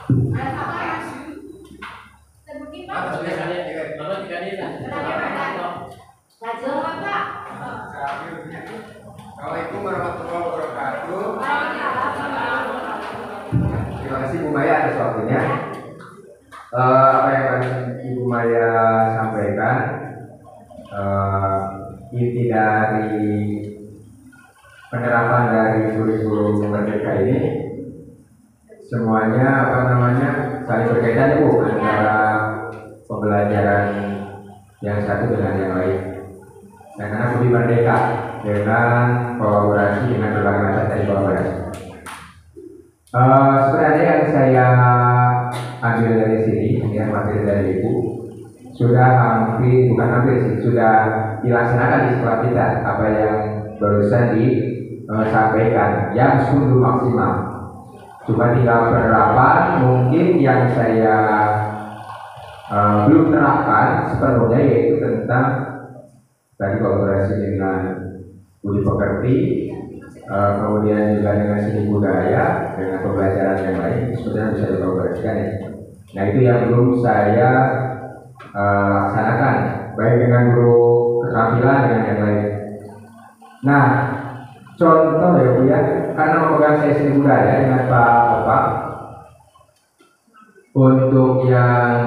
Ada apa ya? Sebutin Pak. Lajeng Bapak. Assalamualaikum warahmatullahi wabarakatuh. Waalaikumsalam. Terima kasih Bu Maya atas waktunya. Apa yang akan Ibu Maya sampaikan, inti dari penerapan dari kurikulum merdeka ini semuanya saling berkaitan Bu antara pembelajaran yang satu dengan yang lain. Nah, karena Budi Merdeka dengan kolaborasi dengan berbagai macam tadi kolaborasi. Sebenarnya yang saya ambil dari sini, ya materi dari Ibu, sudah sudah dilaksanakan di sekolah kita apa yang barusan disampaikan, yang sungguh maksimal. Cuma tinggal penerapan mungkin yang saya belum terapkan sepenuhnya, yaitu tentang tadi kolaborasi dengan budi pekerti, kemudian juga dengan seni budaya, dengan pembelajaran yang lain sudah bisa dikolaborasikan ya. Nah itu yang belum saya laksanakan, baik dengan guru keterampilan dengan yang lain. Nah contoh ya Bu ya, karena memegang saya seni budaya dengan Pak Bapak, untuk yang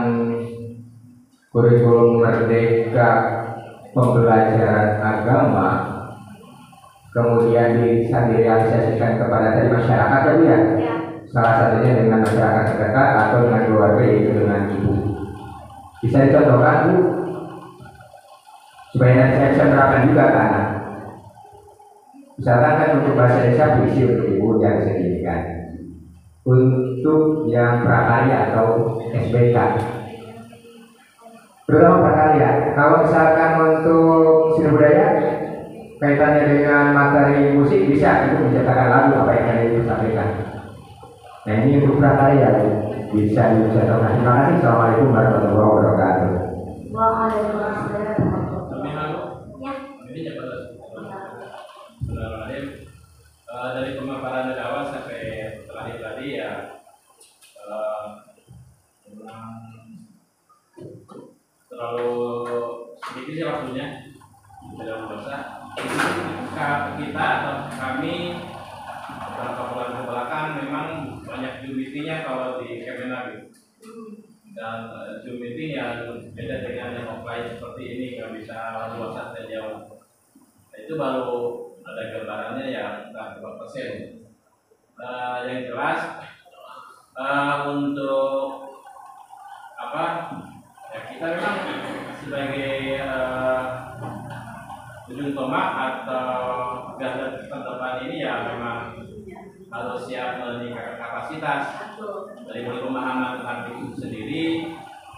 kurikulum merdeka pembelajaran agama kemudian bisa direalisasikan kepada tadi masyarakat ya Bu ya. Salah satunya dengan masyarakat terdekat atau dengan keluarga, yaitu dengan ibu. Bisa dicontohkan Bu, supaya nanti saya bisa menerapkan juga ke anak. Misalkan kan untuk bahasa Indonesia puisi untuk ibu yang bisa didirikan. Untuk yang prakarya atau SBK, terutama prakarya. Kalau misalkan untuk seni budaya kaitannya dengan materi musik, bisa itu menciptakan lagu apa yang tadi disampaikan. Nah ini untuk prakarya bisa dicontohkan. Terima kasih. Assalamualaikum warahmatullahi wabarakatuh. Waalaikumsalam. Ya. Dari pemaparan dari awal sampai terakhir tadi ya, terlalu sedikit sih waktunya dalam bahasa kita atau kami beberapa bulan ke belakang memang banyak Zoom meetingnya kalau di Kemenag, dan Zoom meeting yang beda dengan yang offline seperti ini, nggak bisa luasan dan jauh. Nah, itu baru ada gambarannya yang berapa persen. Yang jelas untuk apa ya, kita memang sebagai ujung tombak atau garda terdepan ini ya memang harus siap meningkatkan kapasitas dari mulai pemahaman tentang itu sendiri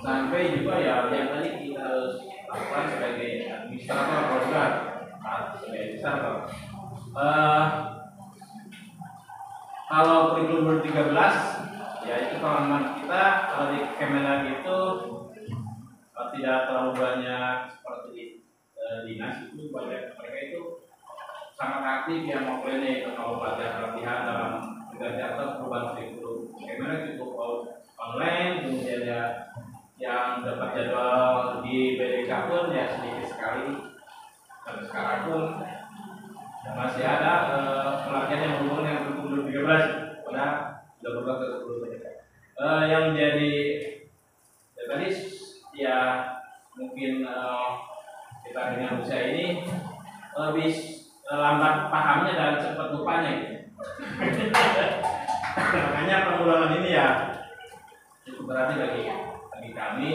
sampai juga ya yang tadi kita harus lakukan sebagai administrator program sebagai administrator. Kalau kurikulum 13 ya itu pengalaman kita kalau di Kemenag itu tidak terlalu banyak seperti dinas, itu banyak mereka itu sangat aktif yang mau klinik atau pelatihan dalam negara atau perubahan kurikulum. Bagaimana cukup online, kemudian ya yang dapat jadwal di BDK pun ya sedikit sekali. Dan sekarang pun masih ada pelatihan yang berhubungan dengan kurikulum 13 pada sudah berubah ke kurikulum yang jadi tadi ya mungkin kita dengan usia ini lebih lambat pahamnya dan cepat lupanya gitu. Makanya pengulangan ini ya cukup berarti bagi kami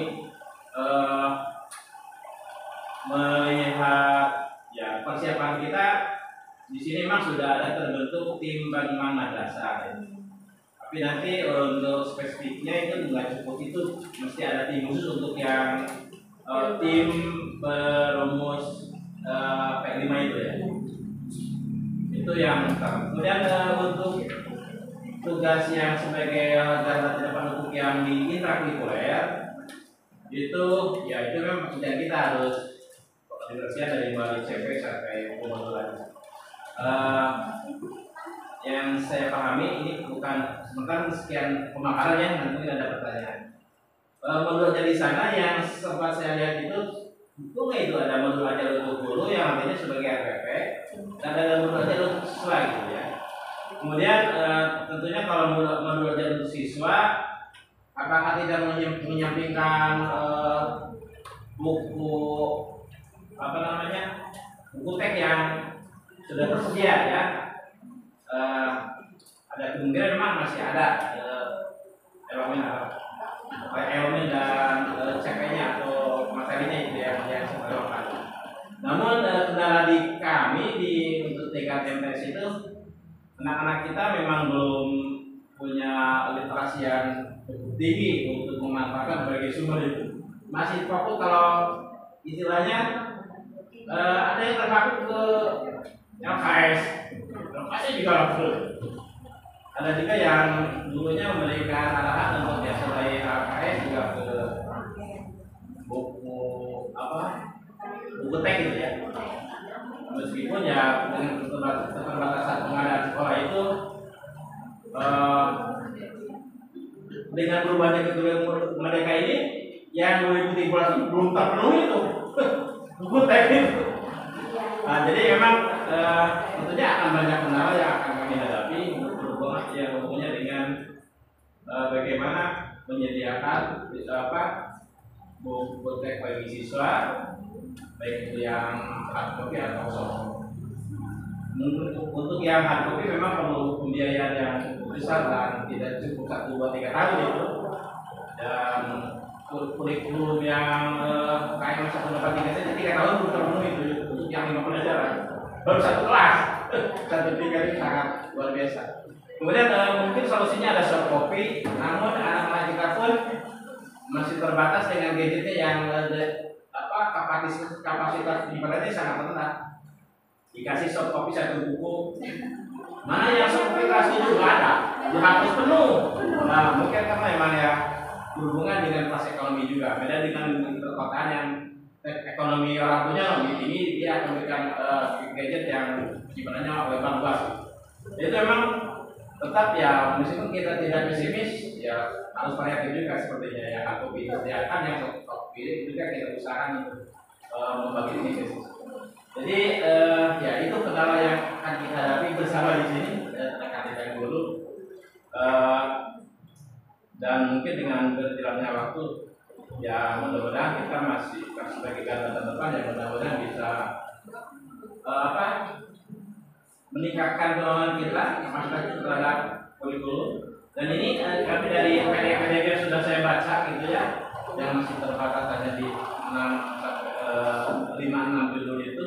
melihat ya persiapan kita di sini memang sudah ada terbentuk tim bangunan madrasah. Tapi nanti untuk spesifiknya itu nggak cukup itu, mesti ada tim khusus untuk yang tim perumus P5 itu ya. Itu yang pertama. Kemudian untuk tugas yang sebagai garda terdepan untuk yang di intrakurikuler itu ya itu memang pekerjaan kita harus koordinasinya dari mulai CV sampai pemodul. Yang saya pahami ini bukan sementara sekian pemaparan ya, nanti ada pertanyaan. Modul ajar di sana yang sempat saya lihat itu itu ada modul ajar untuk guru yang artinya sebagai RPP dan ada modul ajar untuk siswa gitu ya. Kemudian tentunya kalau modul ajar untuk siswa apakah tidak menyampingkan buku buku teks yang sudah tersedia ya. Ada kemungkinan memang masih ada elemen dan CV-nya atau materinya itu yang seperti apa. Namun kendala di kami untuk tingkat MTS itu anak-anak kita memang belum punya literasi yang cukup tinggi untuk memanfaatkan berbagai sumber itu. Masih fokus kalau istilahnya ada yang terpaku ke LKS, LKS juga betul. Ada juga yang dulunya memberikan arahan untuk yang selain LKS juga ke buku teks gitu ya. Meskipun ya dengan keterbatasan pengadaan sekolah itu dengan berubahnya kurikulum Merdeka ini yang 2013 belum terpenuhi itu buku teks itu. Nah, jadi memang tentunya akan banyak kendala yang akan kami hadapi yang hubungannya dengan bagaimana menyediakan buku teks bagi siswa baik itu yang hard copy atau soft copy. Untuk yang hard copy memang perlu pembiayaan yang cukup besar dan tidak cukup 1, 2, 3 tahun itu. Dan kurikulum yang kayak masa pendapat 3 saja 3 tahun belum terpenuhi itu untuk yang 5 pelajaran. Baru 1 kelas. 1 tingkat itu sangat luar biasa. Kemudian mungkin solusinya ada soft copy, namun anak-anak kita pun masih terbatas dengan gadgetnya yang kapasitas internetnya sangat rendah. Dikasih soft copy 1 buku, mana yang soft copy kelas 7 nggak ada, dihapus penuh. Nah mungkin karena memang ya berhubungan dengan kelas ekonomi juga. Beda dengan perkotaan yang ekonomi orang punya lebih tinggi, dia akan memberikan gadget yang sebenarnya lebar luas. Itu memang tetap ya meskipun kita tidak pesimis ya harus variatif juga sepertinya ya hard copy disediakan yang soft copy itu juga kita usahakan membagi ini. Jadi ya itu kendala yang akan kita hadapi bersama di sini dengan guru dan mungkin dengan berjalannya waktu ya mudah-mudahan kita masih sebagai garda terdepan yang mudah-mudahan bisa meningkatkan kemampuan kita kapasitas terhadap kurikulum. Dan ini kami dari PDF yang sudah saya baca gitu ya yang masih terbatas hanya di 5-6 judul itu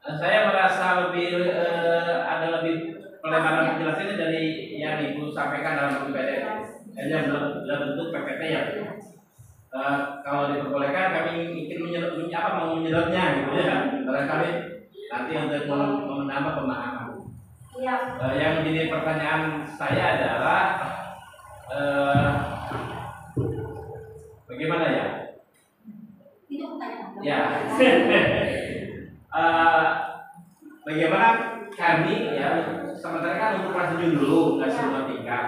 saya merasa lebih ada lebih pelebaran penjelasannya dari yang Ibu sampaikan dalam buku PDF yang dalam bentuk PPT ya. Kalau diperbolehkan kami ingin mau menyedotnya gitu ya. Barangkali nanti untuk menambah pemahaman. Ya. Yang jadi pertanyaan saya adalah bagaimana ya? Itu pertanyaan. Ya. bagaimana kami ya, sementara kan untuk kelas 7 dulu, nggak semua tingkat.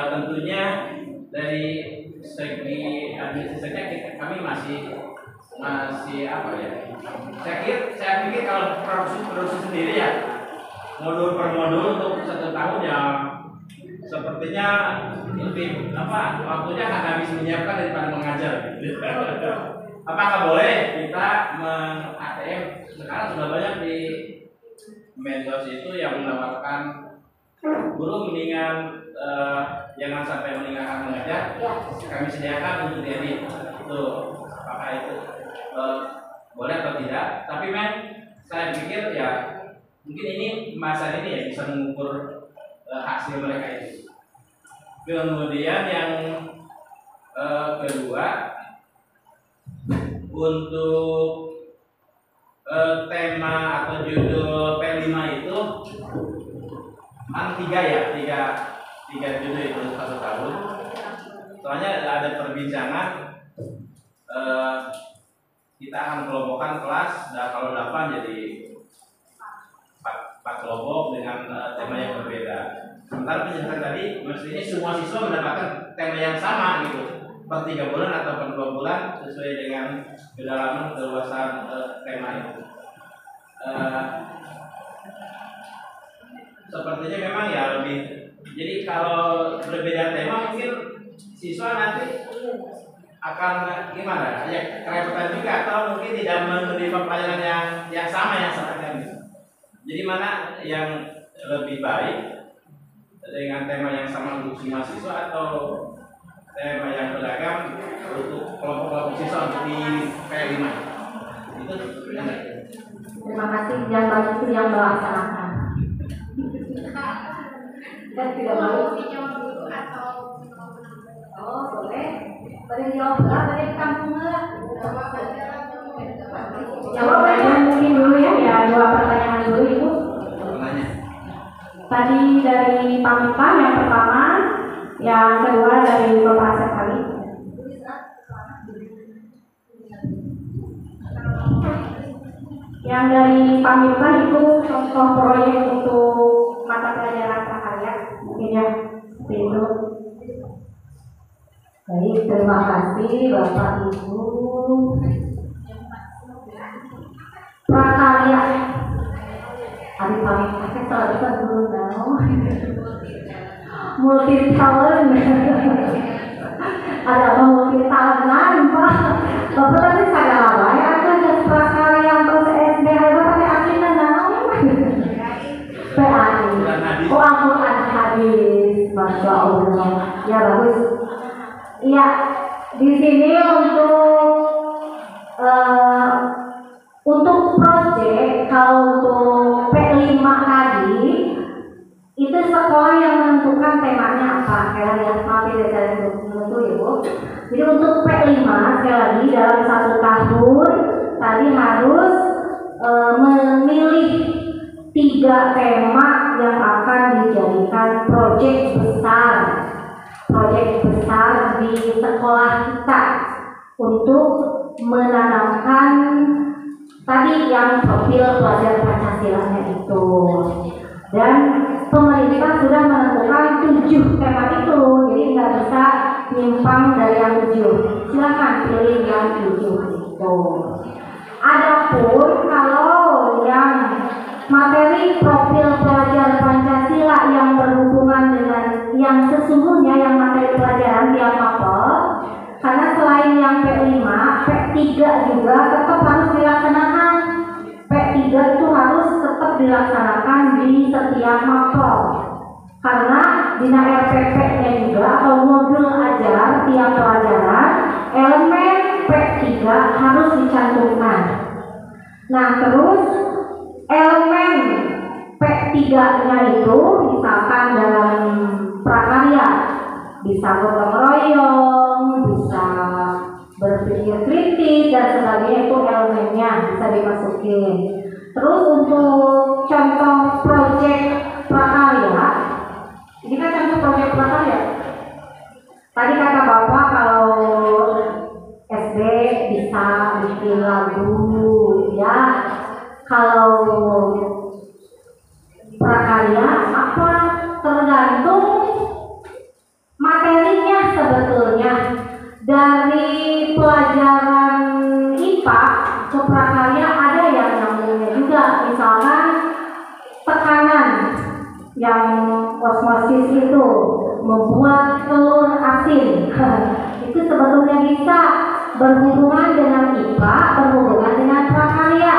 Tentunya dari segi administrasinya kami masih apa ya? Saya pikir kalau produksi sendiri ya, modul per modul untuk 1 tahun ya, sepertinya lebih waktunya akan habis menyiapkan daripada mengajar. Apakah boleh kita ATM? Sekarang sudah banyak di medsos itu yang menawarkan guru mendingan jangan sampai meninggalkan mengajar, kami sediakan untuk diedit. Itu apakah itu boleh atau tidak? Tapi saya pikir ya mungkin ini masa ini ya bisa mengukur hasil mereka itu. Kemudian yang kedua, untuk tema atau judul P5 itu kan 3 judul itu 1 tahun. Soalnya ada perbincangan kita akan kelompokkan kelas, dan kalau 8 jadi 4 kelompok dengan tema yang berbeda. Sementara penjelasan tadi mestinya semua siswa mendapatkan tema yang sama gitu, per 3 bulan atau per 2 bulan sesuai dengan kedalaman keluasan tema itu. Sepertinya memang ya lebih. Jadi kalau berbeda tema mungkin siswa nanti akan gimana? Ya kerepotan juga, atau mungkin tidak menerima pelajaran yang sama yang seperti. Jadi mana yang lebih baik dengan tema yang sama untuk semua siswa, atau tema yang beragam untuk kelompok-kelompok siswa untuk di P5? Itu sebenarnya. Terima kasih yang banyak itu yang melaksanakan. Dan tidak mau dijawab dulu atau boleh. Boleh jawab lah, boleh kampung lah. Jawab aja mungkin dulu ya 2 pertanyaan dulu Ibu. Tadi dari Pamita yang pertama, yang kedua dari Bapak Asep Ali. Yang dari Pamita itu contoh proyek untuk mata pelajaran prakarya, mungkin ya itu. Baik, terima kasih Bapak Ibu. Prakarya. Adik Pamita selalu dulu tahu. Multi talent. Ada apa multi talentan Pak? Bapak tadi saya apa ya? Ada prakarya atau SD ada pakai akhirnya naon? PAI. Oh Al-Quran hadis, masya Allah. Ya bagus. Iya, di sini untuk proyek, kalau untuk P5 tadi itu sekolah yang menentukan temanya apa. Saya lihat maaf tidak saya menentu ya Bu. Jadi untuk P5 sekali lagi dalam 1 tahun tadi harus memilih 3 tema yang akan dijadikan proyek besar di sekolah kita untuk menanamkan tadi yang profil pelajar Pancasila itu. Dan pemerintah sudah menentukan 7 tema itu, jadi nggak bisa nyimpang dari yang 7. Silakan pilih yang 7 itu. Adapun kalau yang materi profil pelajar Pancasila yang berhubungan dengan yang sesungguhnya yang materi pelajaran dia mapel, karena selain yang P5, P3 juga tetap harus dilaksanakan. P3 itu harus tetap dilaksanakan di setiap mapel, karena di RPP-nya juga atau modul ajar tiap pelajaran elemen P3 harus dicantumkan. Nah terus elemen P3-nya itu misalkan dalam prakarya bisa gotong royong, bisa berpikir kritis dan sebagainya, itu elemennya bisa dimasukin. Terus untuk contoh proyek prakarya, ini kan contoh proyek prakarya. Tadi kata Bapak kalau SD bisa bikin lagu ya. Kalau prakarya apa tergantung materinya sebetulnya. Dari pelajaran IPA ke prakarya ada yang nyambungnya juga, misalkan tekanan yang osmosis itu membuat telur asin itu sebetulnya bisa berhubungan dengan IPA, berhubungan dengan prakarya,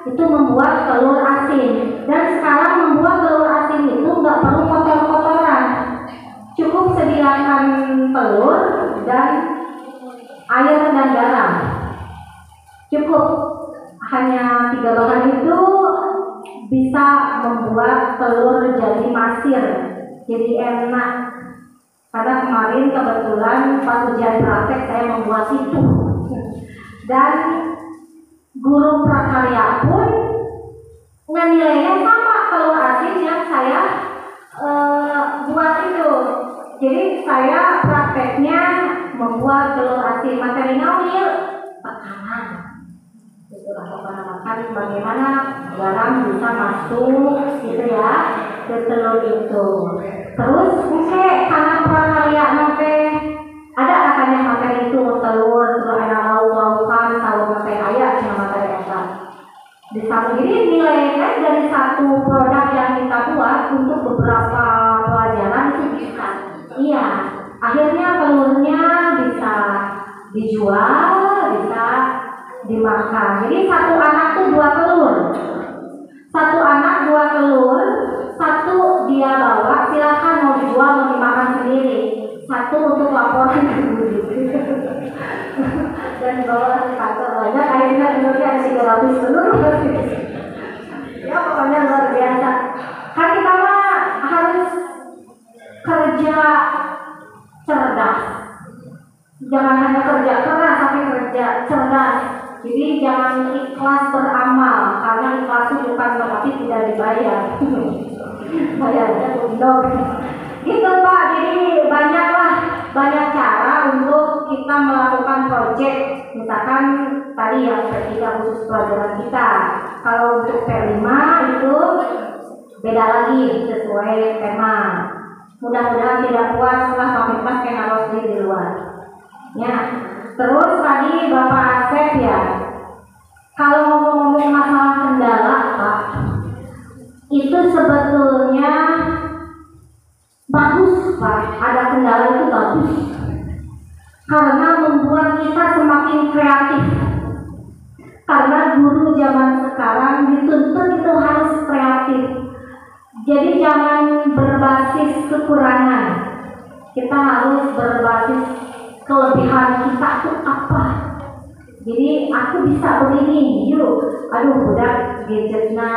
itu membuat telur asin. Dan sekarang membuat telur asin itu nggak perlu kotor-kotoran, cukup sediakan telur dan air dan garam, cukup hanya 3 bahan itu bisa membuat telur jadi masir, jadi enak. Karena kemarin kebetulan pas ujian praktek saya membuat itu, dan guru prakarya pun nilainya sama telur asin yang saya buat itu. Jadi saya prakteknya membuat telur asin, materinya real tekanan. Itulah pemanakan bagaimana garam bisa masuk gitu ya ke telur itu. Terus oke, karena prakarya sampai ada katanya materi itu telur ada lauk-laukan tahu sampai ayat yang materi apa. Di satu ini nilainya dari satu produk yang kita buat untuk beberapa pelajaran itu bisa. Iya, akhirnya telurnya bisa dijual, bisa dimakan. Jadi satu anak tuh 2 telur. Satu anak 2 telur, satu dia bawa, silakan mau dijual mau dimakan sendiri. Satu untuk laporan ke guru. Dan dibawa ke kantor banyak, akhirnya telurnya ada 300 telur. Ya pokoknya luar biasa. Kan kita mah harus kerja cerdas. Jangan hanya kerja keras tapi kerja cerdas. Jadi jangan ikhlas beramal, karena ikhlas itu bukan berarti tidak dibayar. Bayarnya tunduk. Gitu Pak, jadi banyak cara untuk kita melakukan proyek. Misalkan tadi yang P3 khusus pelajaran kita. Kalau untuk P5 itu beda lagi sesuai tema. Mudah-mudahan tidak puas setelah fakultas kayak harus di luar. Ya. Terus tadi Bapak Asep ya, kalau ngomong-ngomong masalah kendala Pak, itu sebetulnya bagus Pak, ada kendala itu bagus, karena membuat kita semakin kreatif. Karena guru zaman sekarang dituntut itu harus kreatif, jadi jangan berbasis kekurangan, kita harus berbasis kelebihan kita tuh apa. Jadi aku bisa begini, yuk. Aduh, udah gadgetnya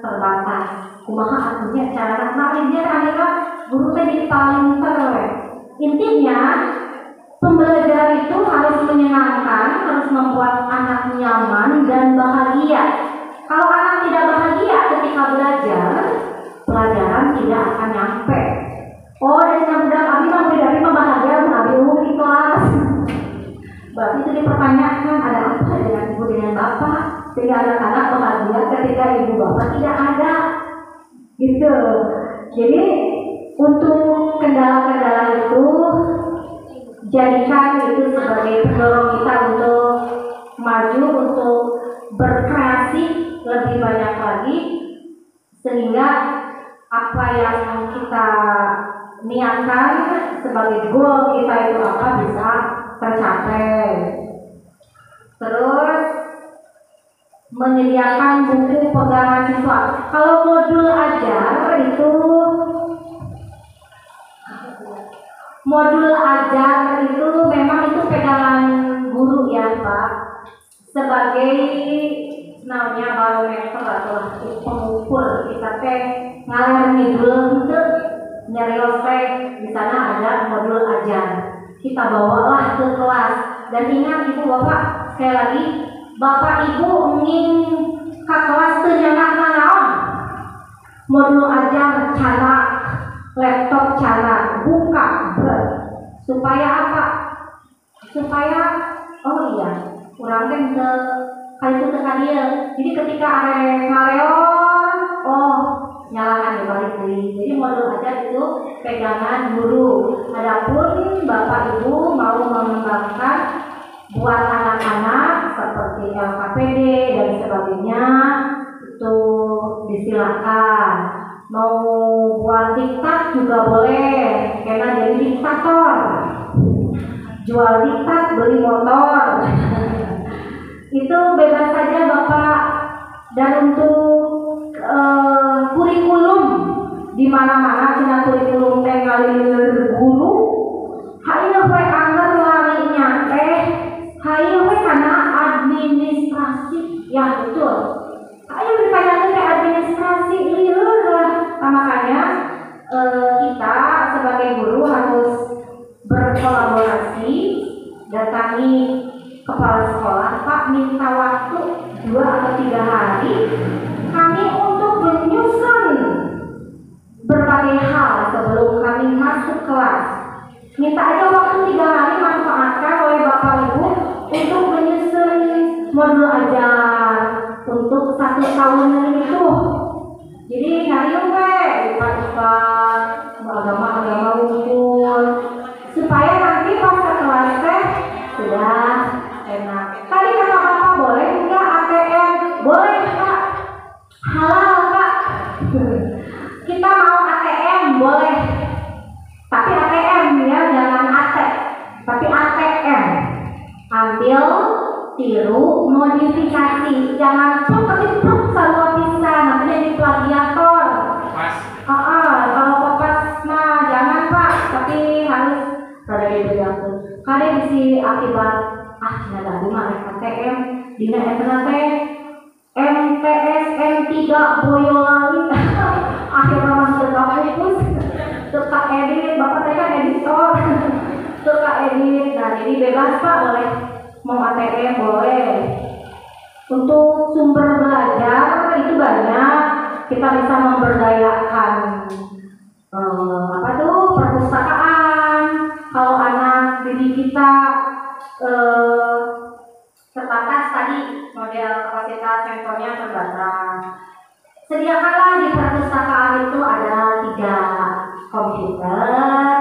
terbatas. Kumaha akunya cara dia akhirnya guru jadi paling terlewat. Intinya pembelajaran itu harus menyenangkan, harus membuat anak nyaman dan bahagia. Kalau anak tidak bahagia ketika belajar, pelajaran tidak akan nyampe. Oh, dari yang bilang abi mah beda bahagia, abi di kelas. Berarti itu dipertanyakan ada apa dengan ibu dengan bapak sehingga anak-anak bahagia ketika ibu bapak tidak ada. Gitu. Jadi untuk kendala-kendala itu jadikan itu sebagai pendorong kita untuk maju, untuk berkreasi lebih banyak lagi, sehingga apa yang kita niatkan sebagai goal kita itu apa bisa tercapai. Terus menyediakan buku pegangan siswa. Kalau modul ajar itu memang itu pegangan guru ya Pak, sebagai namanya barometer atau pengukur kita teh ngalir ngidul itu nyarios teh di sana ada modul ajar, kita bawalah ke kelas. Dan ingat ibu bapak, sekali lagi bapak ibu ingin ke kelas teu nyeunah naon, modul ajar canak, laptop canak, buka supaya apa? Supaya oh iya, urang teh kali itu teh Jadi ketika ada ngaleon, oh nyalakan dibalik deui. Jadi modul ajar itu pegangan guru. Adapun Bapak Ibu mau mengembangkan buat anak-anak seperti LKPD dan sebagainya itu disilakan. Mau buat diktat juga boleh, karena jadi diktator. Jual diktat, beli motor. Itu bebas saja Bapak. Dan untuk kurikulum di mana-mana cina kurikulum teh ngalir guru. Hayu we anger larinya teh, hayu we kana administrasi. Ya betul. Hayu dipanggil ke administrasi lieur lah. Nah, makanya kita sebagai guru harus berkolaborasi. Datangi kepala sekolah, Pak minta waktu 2 atau 3 hari kami untuk menyusun berbagai hal sebelum kami masuk kelas. Minta aja waktu 3 hari manfaatkan oleh Bapak Ibu untuk menyusun modul ajar untuk 1 tahun itu. Jadi hari Ipa-ipa agama ngumpul supaya nanti pas ke kelas teh sudah enak. Tadi kata Bapak boleh enggak ATM? Boleh Kak. Halal Kak. Kita mau ATM boleh. Tapi ATM ya, jangan AT. Tapi ATM. Ambil, tiru, modifikasi. Jangan pluk sama bisa nanti jadi plagiator. Kalau kopas mah jangan Pak, tapi harus pada dibedakan. Kalian bisi akibat nada mah ATM dina eta teh MTS M3 Boyolali akhirnya masuk ke fokus suka edit. Bapak teh kan editor suka edit. Nah jadi bebas Pak, boleh mau ATM boleh. Untuk sumber belajar itu banyak, kita bisa memberdayakan perpustakaan. Kalau anak didik kita terbatas tadi, model kapasitas handphonenya terbatas, sediakanlah di perpustakaan itu ada 3 komputer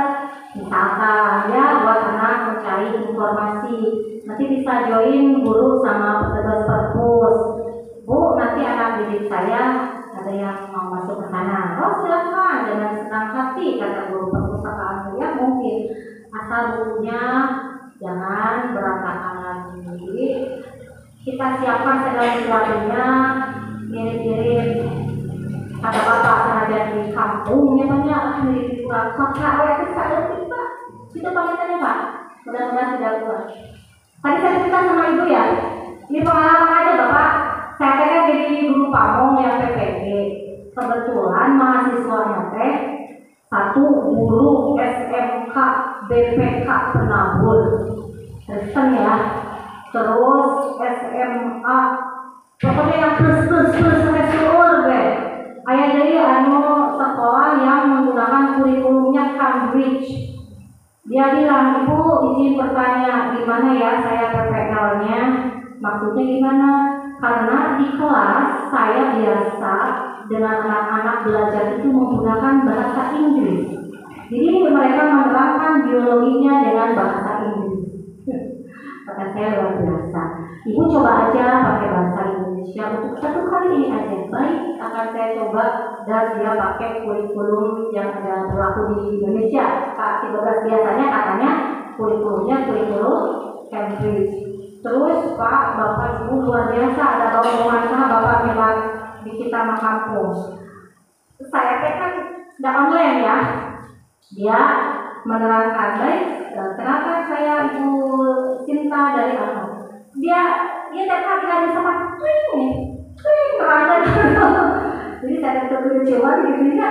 misalkan ya, buat anak mencari informasi. Nanti bisa join guru sama petugas perpus. Bu, nanti anak didik saya ada yang mau masuk ke sana. Oh silakan, dengan senang hati kata guru perpustakaan. Ya mungkin asal bukunya jangan berantakan lagi. Kita siapkan segala sesuatunya, mirip-mirip kata Bapak saja di kampung ya banyak mirip di pulang kota. Oh ya kita Pak, kita pamitannya Pak. Mudah-mudahan tidak kuat. Tadi saya cerita sama Ibu ya, ini pengalaman aja Bapak. Saya kan jadi guru pamong yang PPG. Kebetulan mahasiswanya teh 1 guru SMK BPK Penabur Kristen ya, terus SMA pokoknya yang plus seluruh deh. Ayah jadi sekolah yang menggunakan kurikulumnya Cambridge. Dia bilang, Ibu izin bertanya gimana ya saya PPL-nya, maksudnya gimana? Karena di kelas saya biasa dengan anak-anak belajar itu menggunakan bahasa Inggris. Jadi mereka menerapkan biologinya dengan bahasa Inggris. Kata saya luar biasa. Ibu coba aja pakai bahasa Indonesia untuk 1 kali ini aja. Baik, akan saya coba dan dia pakai kurikulum yang ada berlaku di Indonesia. Pak 13 biasanya katanya kurikulumnya kurikulum Cambridge. Terus Pak, Bapak Ibu luar biasa, ada rombongan sama Bapak memang di kita mah kampung. Saya kan tidak online ya. Dia menerangkan baik. Kenapa saya Ibu Sinta dari Anak? Dia tiap kali ada sama twing terangkan. Jadi saya coba gitu ya.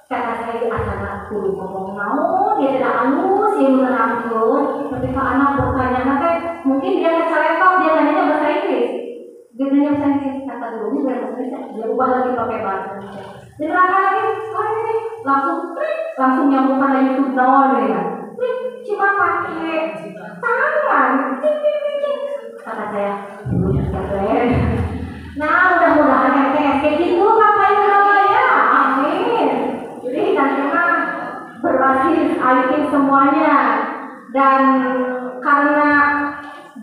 Kata saya di asal aku ngomong mau dia tidak halus dia menerangkan. Ketika anak bertanya nanti mungkin dia keceletok, dia nanya bahasa Inggris. Dia nanya bahasa Inggris, kata dulu bahasa Indonesia. Dia ubah lagi pakai bahasa Indonesia. Diterangkan lagi, ini langsung nyambungkan lagi YouTube download ya. Cuma pakai tangan. Kata saya, Nah, mudah-mudahan MTS kayak gitu Bapak Ibu ya. Amin. Jadi nanti mah berbasis IT semuanya. Dan karena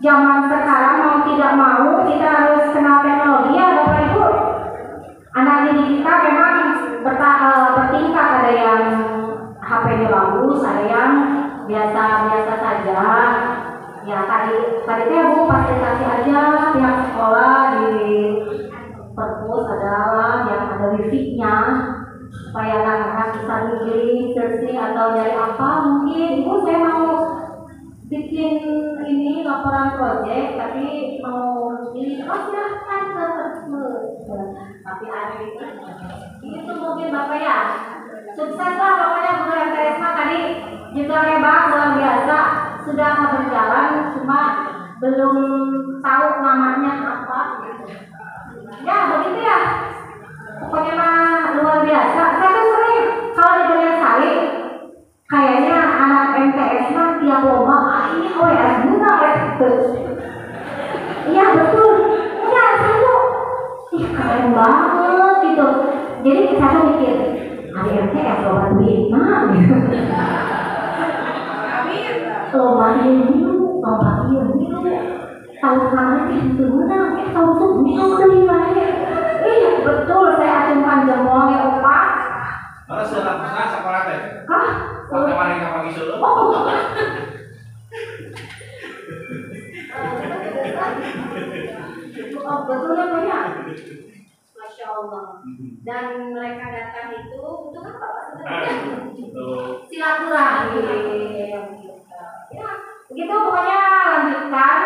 zaman sekarang mau tidak mau kita harus kenal teknologi ya Bapak Ibu. Anak didik kita memang bertingkat, ada yang HP-nya bagus, ada yang biasa-biasa saja. Ya tadi Bu fasilitasi aja pihak sekolah di perpus adalah yang ada wifi-nya supaya anak-anak bisa giring, searching atau nyari apa mungkin. Ibu saya mau bikin ini laporan proyek tapi mau ini silahkan ke perpus. Tapi ada itu mungkin Bapak ya. Sukses lah pokoknya Bu MTS tadi juga hebat luar biasa, sudah berjalan cuma belum tahu namanya apa gitu. Ya begitu ya. Pokoknya mah luar biasa. Saya tuh sering kalau di Durian Sari kayaknya anak MTS mah tiap lomba ini OES juga gitu. Iya betul. Iya satu. Ih keren banget gitu. Jadi kita tuh mikir ada MTS lomba duit mah gitu. Lomba ini tahu kemarin itu menang, tahu tuh bingung kelima ya. Betul saya acungkan jempolnya opa. Mana sudah pusat sekolah teh? Hah? Pakai paling kapal isu lo? Betulnya banyak. Masya Allah. Dan mereka datang itu untuk apa Pak? Silaturahmi. Ya, begitu pokoknya lanjutkan.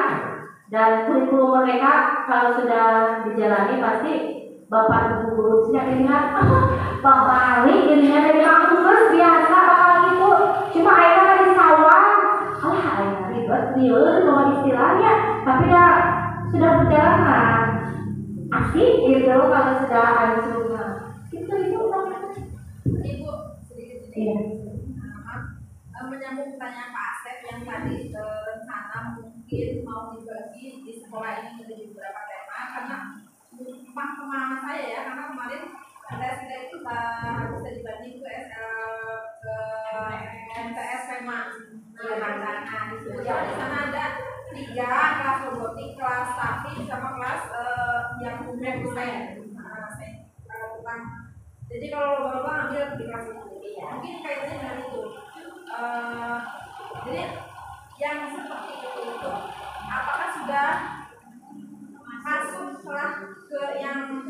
Dan kurikulum mereka kalau sudah dijalani pasti Bapak Ibu guru sudah ingat Bapak Ali jadinya dari kampus biasa bakal gitu. Cuma akhirnya dari sawah, akhirnya ribet liur sama istilahnya. Tapi ya sudah berjalan lah. Asik gitu kalau sudah hancurnya. Itu Ibu sedikit iya. Menyambung pertanyaan Pak Asep yang tadi rencana mungkin mau dibagi di sekolah ini menjadi beberapa tema karena pemahaman saya ya, karena kemarin tes kita itu bisa dibagi ke MTS tema di situ ya, di sana ada 3 kelas robotik, kelas staffing sama kelas yang umum jadi kalau lomba-lomba ambil di kelas itu ya. Mungkin kaitannya dengan itu. Jadi yang seperti itu apakah sudah masuk setelah ke yang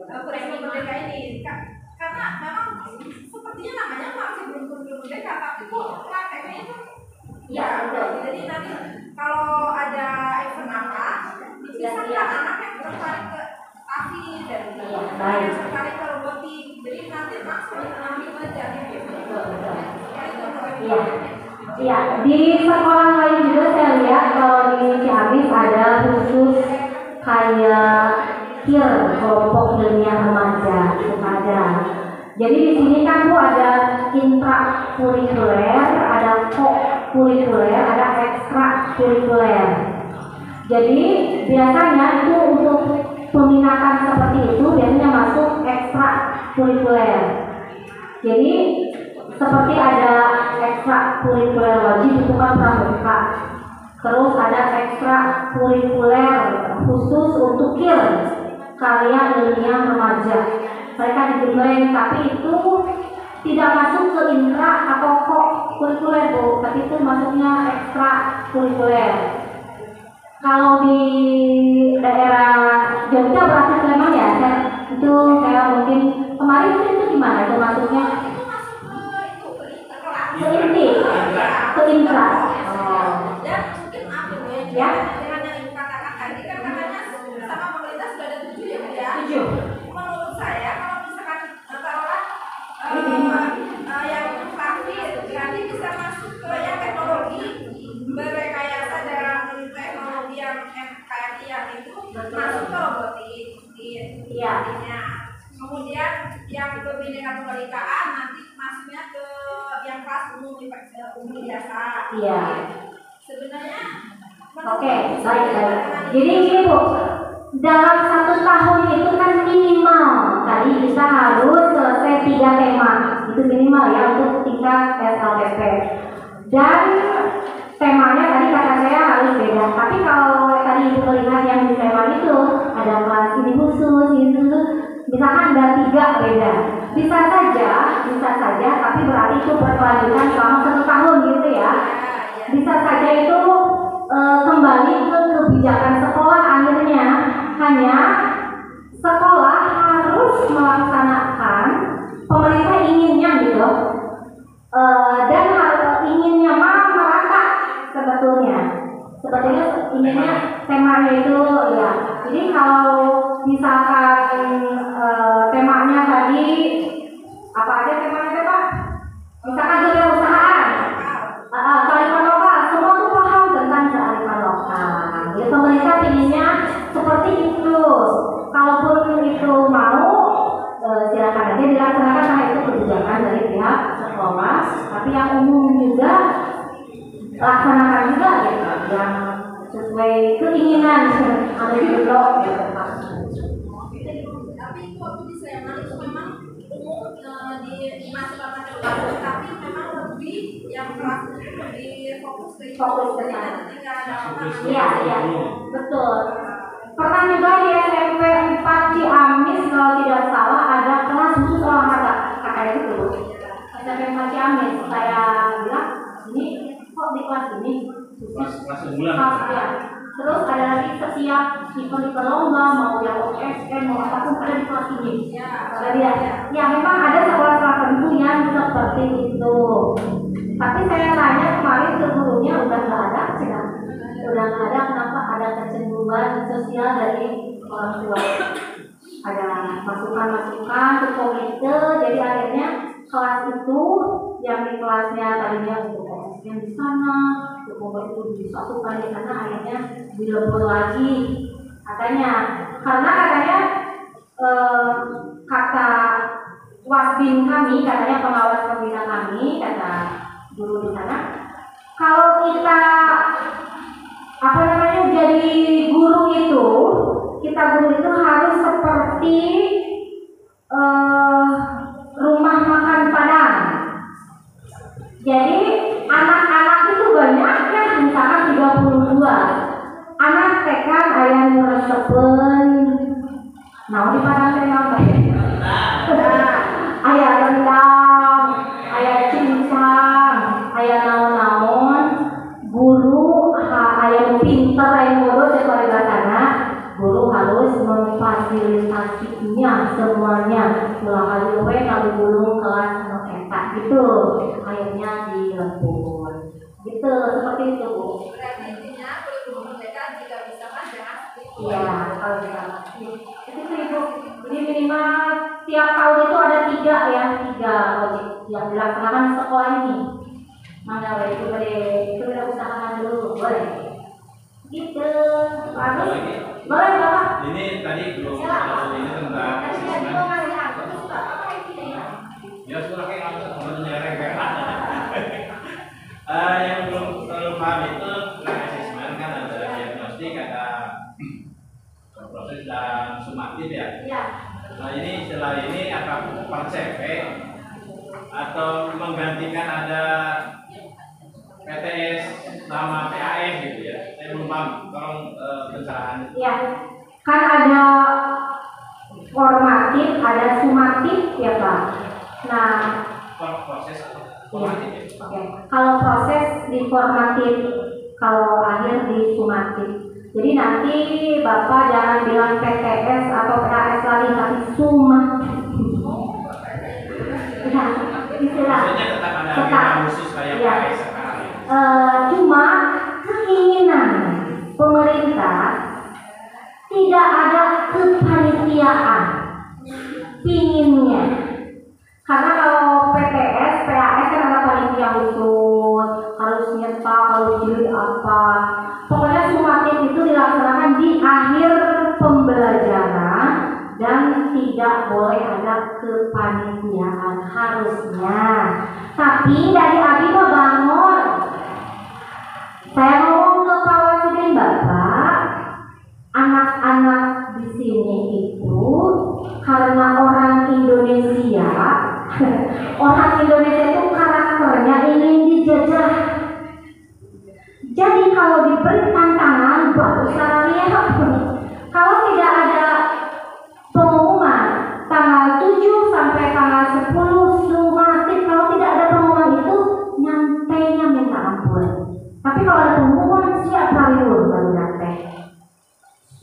kurikulum merdeka ini? Karena memang sepertinya namanya masih belum kurikulum merdeka, tapi kok prakteknya itu ya betul. Jadi nanti kalau ada event apa, bisa anak yang tertarik ke api dan yang tertarik ke robotik. Jadi nanti maksudnya nanti belajar gitu. Iya. Iya, di sekolah lain juga saya lihat kalau di Ciamis ada khusus kayak KIR, kelompok ilmiah remaja, ada. Jadi di sini kan Bu ada intrakurikuler, ada co-kurikuler, ada ekstrakurikuler. Jadi biasanya itu untuk peminatan seperti itu biasanya masuk ekstrakurikuler. Jadi seperti ada ekstrakurikuler wajib itu kan pramuka. Terus ada ekstrakurikuler khusus untuk KIR, karya ilmiah remaja. Mereka digembleng, tapi itu tidak masuk ke intra atau kurikuler Bu, tapi itu masuknya ekstrakurikuler. Kalau di daerah Jogja berarti Sleman ya, itu kayak mungkin kemarin itu gimana itu masuknya? Ke intra. Dan mungkin ambil Ya. dengan yang ibu katakan tadi kan katanya sama pemerintah sudah ada 7 ya Bu ya. 7. Menurut saya kalau misalkan taruhlah yang praktis nanti bisa masuk ke yang teknologi berrekayasa dalam teknologi yang kayak yang itu masuk ke robotik Iya. Kemudian yang ke bineka tunggal ikaan nanti masuknya ke yang kelas umum biasa. Iya. Sebenarnya Oke, baik. Jadi gini Bu, dalam 1 tahun itu kan minimal tadi kita harus selesai 3 tema, itu minimal ya untuk tingkat SLTP. Dan temanya tadi kata saya harus beda. Tapi kalau tadi ibu melihat yang di tema itu ada kelas ini khusus, misalkan ada 3 beda. Bisa saja, tapi berarti itu berkelanjutan selama 1 tahun gitu ya. Bisa saja itu kembali ke kebijakan sekolah, akhirnya hanya sekolah harus melaksanakan, pemerintah inginnya gitu, dan inginnya merata sebetulnya inginnya temanya itu ya. Jadi kalau misalkan temanya tadi apa aja temanya Pak? Misalkan kewirausahaan, kearifan lokal, semua tuh paham tentang kearifan lokal. Jadi pemerintah inginnya seperti itu. Kalaupun itu mau, silakan aja dilaksanakan karena itu kebijakan dari pihak sekolah. Tapi yang umum juga laksanakan juga gitu, yang sesuai keinginan ada juga gitu. Tapi itu waktu di Sleman itu memang umum di masyarakat kelas, tapi memang lebih yang kelas itu lebih fokus ke sana. ketika ada apa-apa. Iya, betul. Pernah juga di SMP 4 Ciamis kalau tidak salah ada kelas khusus olahraga, kakak itu SMP 4 Ciamis. Saya bilang ini kok di kelas ini kelas unggulan. ya. Terus ada lagi setiap event lomba, mau yang OSN mau apapun ada di kelas ini. Jadi ya memang ada sekolah tertentu yang seperti itu. Tapi saya tanya kemarin ke gurunya udah nggak ada, kenapa ada kecenderungan sosial dari orang tua, ada masukan ke komite, jadi akhirnya kelas itu yang di kelasnya tadinya untuk OSN di sana, untuk itu disatukan di sana, akhirnya dilebur lagi katanya, karena katanya kata wasbin kami, katanya pengawas pembina kami, kata guru di sana, kalau kita jadi guru itu, harus seperti rumah makan Padang. Jadi anak-anak itu banyak ya, misalkan 32 anak TK ayah ngeresepen nah di Padang ayah rendang, ayah cincang, ayah naon-naon, guru ayah pintar, ayah bodoh sekolah sana, guru harus memfasilitasinya semuanya, mulai kali kalau guru kelas eta gitu, akhirnya dilebur, gitu seperti itu Bu. Berarti intinya kurikulum mereka jika bisa ada. Iya, kalau bisa. Itu Ibu. Jadi minimal tiap tahun itu ada 3 wajib yang dilaksanakan sekolah ini. Mana itu kita usahakan dulu, boleh. Gitu. Bagus. Boleh Bapak. Ini tadi belum ini tentang asesmen. Ya sudah kayak kamu nyereng yang belum terlalu paham itu tentang asesmen kan ada diagnostik, ada proses dan sumatif ya. Iya. Nah ini setelah ini apakah per CV atau menggantikan ada PTS sama PAS gitu ya? Saya belum paham, tolong pencerahan. Iya. Kan ada formatif, ada sumatif ya Pak. Nah, proses formatif ya. Oke. Kalau proses di formatif, kalau akhir di sumatif. Jadi nanti Bapak jangan bilang PTS atau PAS lagi, tapi sumatif. Istilah. Tetap ada khusus kayak ya. PAS sekarang. Cuma keinginan pemerintah tidak ada kepanitiaan pinginnya, karena kalau PTS, PAS kan ada panitia khusus, harus nyetak, harus jeli apa. Pokoknya sumatif itu dilaksanakan di akhir pembelajaran dan tidak boleh ada kepanitiaan harusnya. Tapi dari Abi mah bangun. Saya ngomong ke Pak Wasudin, Bapak, anak-anak karena orang Indonesia orang Indonesia itu karakternya ingin dijajah. Jadi kalau diberi tantangan baru caranya. Kalau tidak ada pengumuman tanggal 7 sampai tanggal 10 sumatif, kalau tidak ada pengumuman itu nyantainya minta ampun. Tapi kalau ada pengumuman siap libur baru nyantai.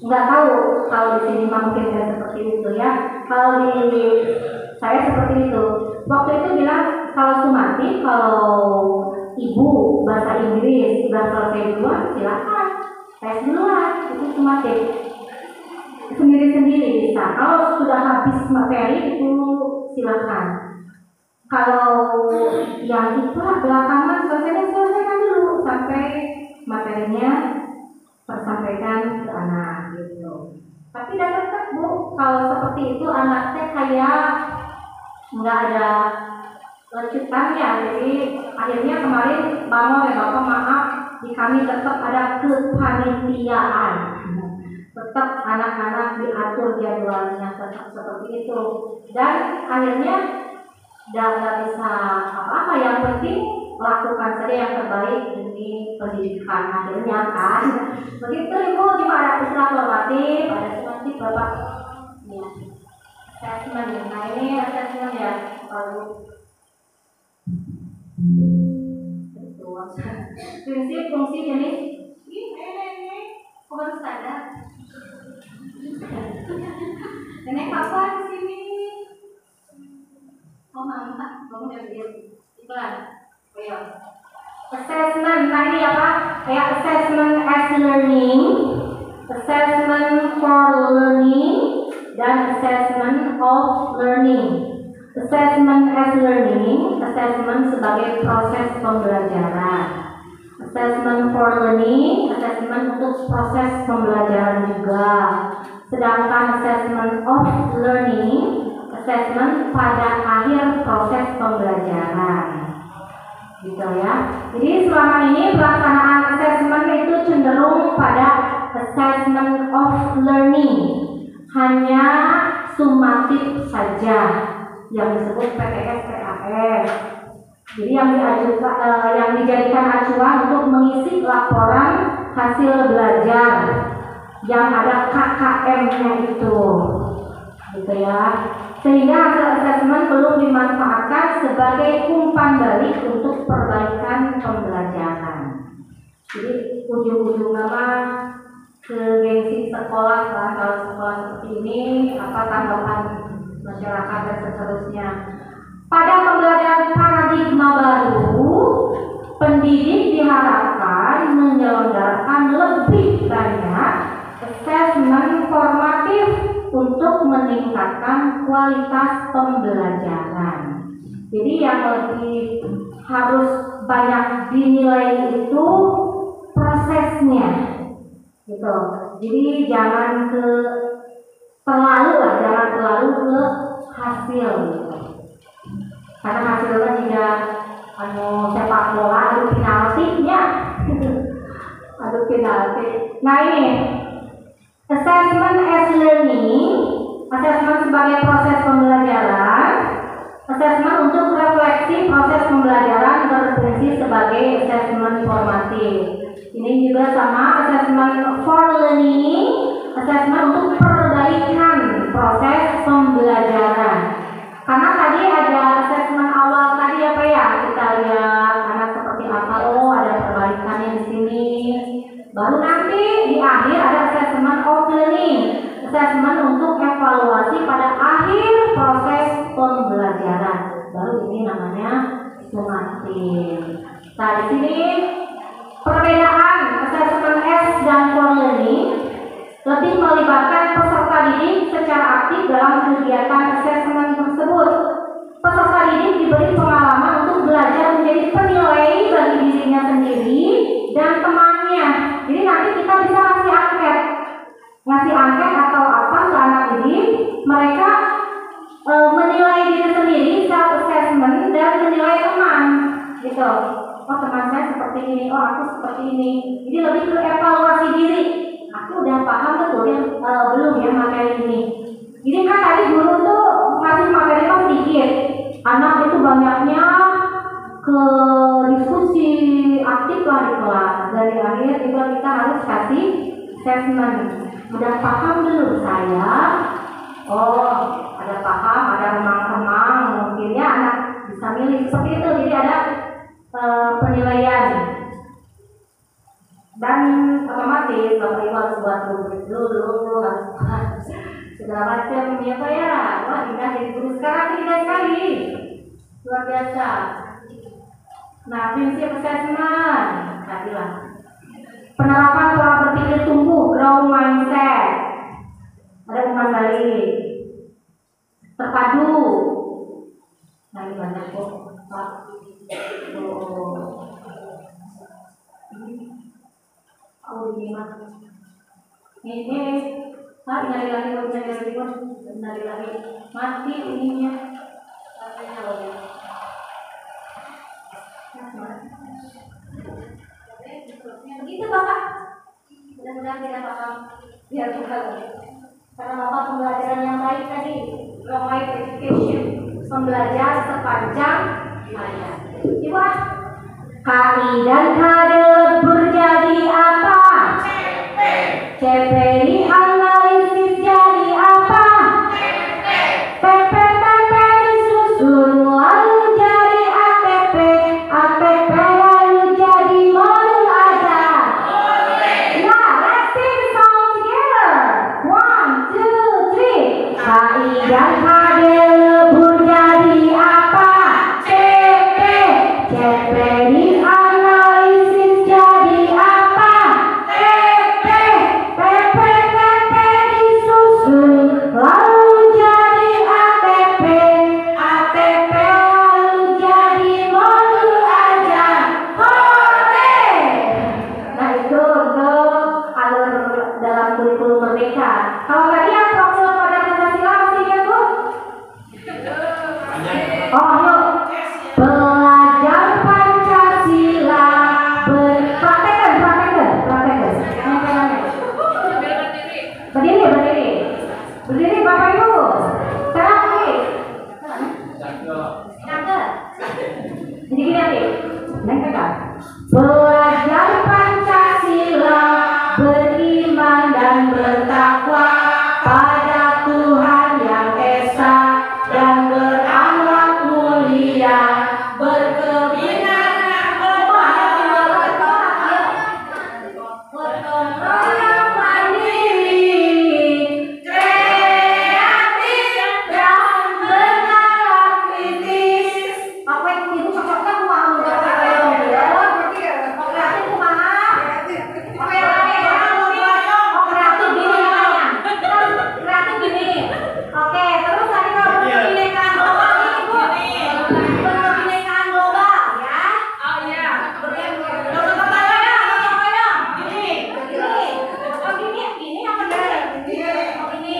Nggak tahu kalau di sini mungkin tidak seperti itu ya. Kalau di saya seperti itu. Waktu itu bilang kalau sumatif, kalau ibu bahasa Inggris sudah selesai duluan silakan tes duluan, itu sumatif sendiri-sendiri bisa. Kalau sudah habis materi itu silakan. Kalau yang itu belakangan selesaikan dulu sampai materinya tersampaikan ke anak gitu. Tapi tetap Bu, kalau seperti itu anaknya kayak nggak ada lanjutannya. Jadi akhirnya kemarin Mama dan Bapak maaf, di kami tetap ada kepanitiaan. Tetap anak-anak diatur jadwalnya tetap seperti itu. Dan akhirnya nggak bisa apa-apa, yang penting lakukan saja yang terbaik demi pendidikan akhirnya kan. Begitu Ibu, cuma ada istilah formatif, ada sumatif Bapak. Ya. Assessment, nah ini assessment ya, kalau prinsip, fungsi, jenis. Ini kok harus ada? Nenek papa di sini. Oh mantap, kamu udah lihat iklan. Oh iya. Assessment, nah ini apa? Kayak assessment as learning, assessment for learning, dan assessment of learning. Assessment as learning, assessment sebagai proses pembelajaran. Assessment for learning, assessment untuk proses pembelajaran juga. Sedangkan assessment of learning, assessment pada akhir proses pembelajaran. Gitu ya. Jadi selama ini pelaksanaan assessment itu cenderung pada assessment of learning, hanya sumatif saja yang disebut PTS PAS. Jadi yang dijadikan acuan untuk mengisi laporan hasil belajar yang ada KKM-nya itu, gitu ya. Sehingga hasil asesmen belum dimanfaatkan sebagai umpan balik untuk perbaikan pembelajaran. Jadi ujung-ujung nama ke gengsi sekolah lah, kalau sekolah seperti ini apa tanggapan masyarakat dan seterusnya. Pada pembelajaran paradigma baru, pendidik diharapkan menyelenggarakan lebih banyak asesmen formatif untuk meningkatkan kualitas pembelajaran. Jadi yang lebih harus banyak dinilai itu prosesnya, gitu. Jadi jangan jangan terlalu ke hasil, gitu. Karena hasilnya juga sepak bola adu penaltinya, adu penalti. Nah ini assessment as learning, assessment sebagai proses pembelajaran, assessment untuk refleksi proses pembelajaran berfungsi sebagai assessment formatif. Ini juga sama, assessment for learning, assessment untuk perbaikan proses pembelajaran. Karena tadi ada assessment awal tadi apa ya, kita lihat anak seperti apa, oh ada perbaikannya di sini. Baru nanti di akhir ada assessment of learning, assessment untuk evaluasi pada akhir proses pembelajaran. Baru ini namanya sumatif. Nah di sini perbedaan assessment S dan for learning lebih melibatkan peserta didik secara aktif dalam kegiatan assessment tersebut. Peserta didik diberi pengalaman untuk belajar menjadi penilai bagi dirinya sendiri dan temannya. Jadi nanti kita bisa ngasih angket atau apa ke anak didik, mereka menilai diri sendiri, self assessment dan menilai teman, gitu. Oh teman saya seperti ini, oh aku seperti ini. Jadi lebih ke evaluasi diri. Aku udah paham betul ya belum ya materi ini. Jadi kan tadi guru tuh ngasih materi kan sedikit, anak itu banyaknya ke diskusi aktif lah di kelas. Dari akhir juga kita harus kasih assessment. Udah paham belum saya? Oh, ada paham, ada remang-remang, mungkin ya anak bisa milih seperti itu. Jadi ada penilaian dan otomatis Bapak Ibu harus buat rubrik dulu, harus segala macam ya Pak ya. Wah, kita jadi guru sekarang tidak sekali, luar biasa. Nah, prinsip assessment tadilah penerapan pola berpikir tumbuh, grow mindset. Ada umpan balik terpadu. Nah, ini banyak kok Pak. Oh, gimana? Ini Pak, nyari lagi, mati ininya. Begitu Bapak. Mudah-mudahan tidak apa-apa. Biar buka lagi. Karena Bapak pembelajaran yang baik tadi, provide education, pembelajar sepanjang hayat. Ibu, KI dan KD berjadi apa? CP ini analisis jadi apa? PP disusun lalu jadi ATP, ATP lalu jadi modul ajar. Nah, let's sing the song together. 1, 2, 3. KI dan KD lebur jadi apa? CP, CP di analisis jadi apa? PP, PP disusun lalu jadi ATP, ATP lalu jadi modul ajar. Hore! Nah, itu untuk alur dalam kurikulum merdeka. Kalau tadi yang profil pada Pancasila masih ingat Bu? Oh, ayo. Belajar Pancasila praktekkan. Berdiri Bapak Ibu. Sekarang berdiri. Jadi gini nanti. Naik pegang. Belajar Pancasila, beriman dan bertakwa pada Tuhan yang esa dan berakhlak mulia, berkebinan gotong royong mandiri, kreatif dan bernalar kritis. Apa yang ibu cocokkan mau gotong royong ya? Kreatif kumaha? Kreatif gini namanya. Kreatif gini. Oke, terus tadi kalau kebinekaan global ini Bu. Kebinekaan global ya. Oh iya. Gotong royong. Gini. Oh gini yang benar. Oh gini.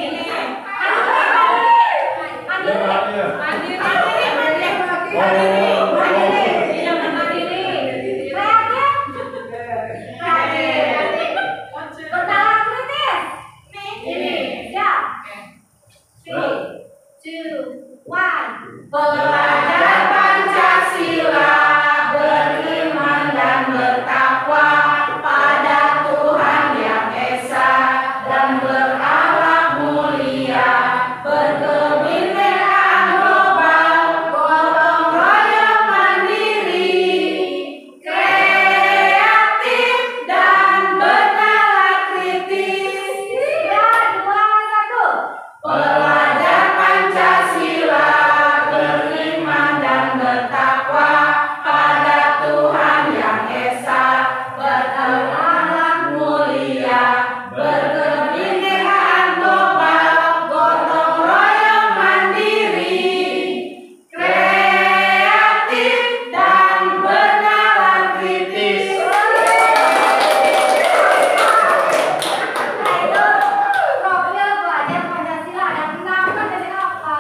Belajar Pancasila, beriman dan bertakwa pada Tuhan yang esa dan berakhlak mulia, berkebinekaan global, gotong royong mandiri, kreatif dan bernalar kritis. 3, 2, 1. Belajar Pancasila, beriman dan bertakwa pada Tuhan yang esa, berakhlak mulia, berkebinekaan global, gotong royong mandiri, kreatif dan bernalar kritis. Profil belajar Pancasila ada kenapa dari apa?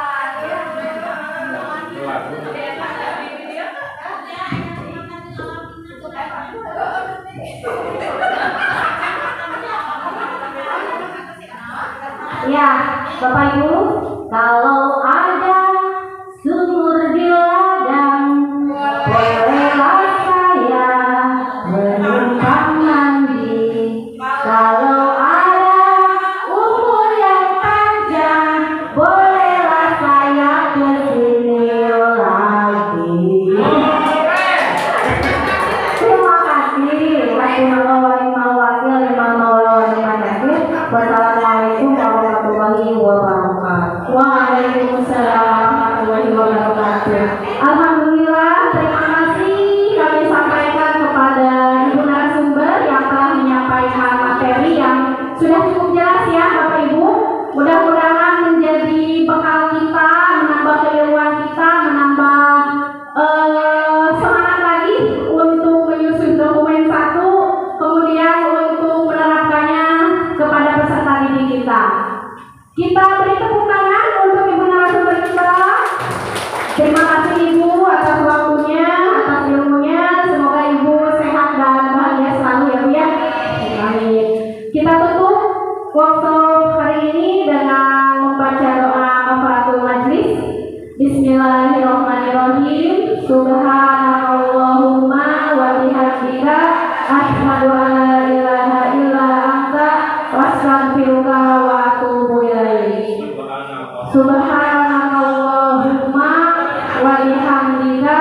Ya, Bapak Ibu, Subhanallahumma wa bihamdika asyhadu an la ilaha illa anta astaghfiruka wa atubu ilaik. Subhanallahumma wa bihamdika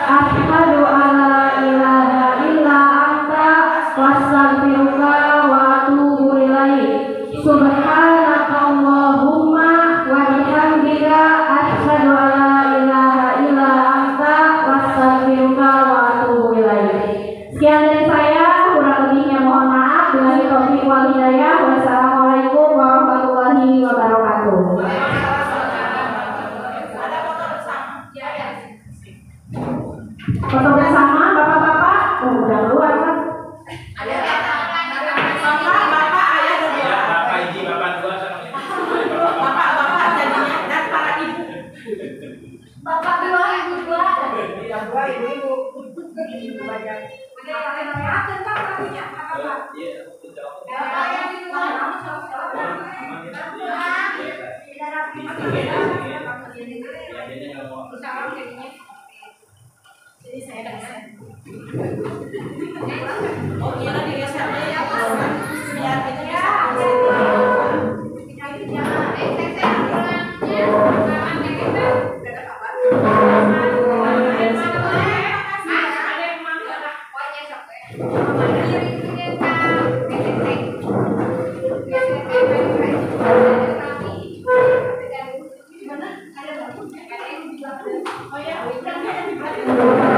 asyhadu an la ilaha illa anta astaghfiruka wa atubu ilaik. Subhanallahumma wa bihamdika asyhadu an la ilaha illa anta astaghfiruka wa atubu ilaik. Sekian dari saya, kurang lebihnya mohon maaf. Billahi taufiq wal hidayah. Wassalamualaikum warahmatullahi wabarakatuh. Foto bersama bapak-bapak. Oh, udah keluar kan? Ada bapak, ayah dan Ya, bapak ibu, bapak dua sama ini. bapak jadinya dan para ibu. Bapak dua, ibu dua. Yang dua ibu-ibu. Ibu banyak. Ada yang lain tentang tadinya apa? Iya, betul. Yang di luar kamu jadi saya geser. Oh iya digeser ya Mas. Biar kita Oh ya,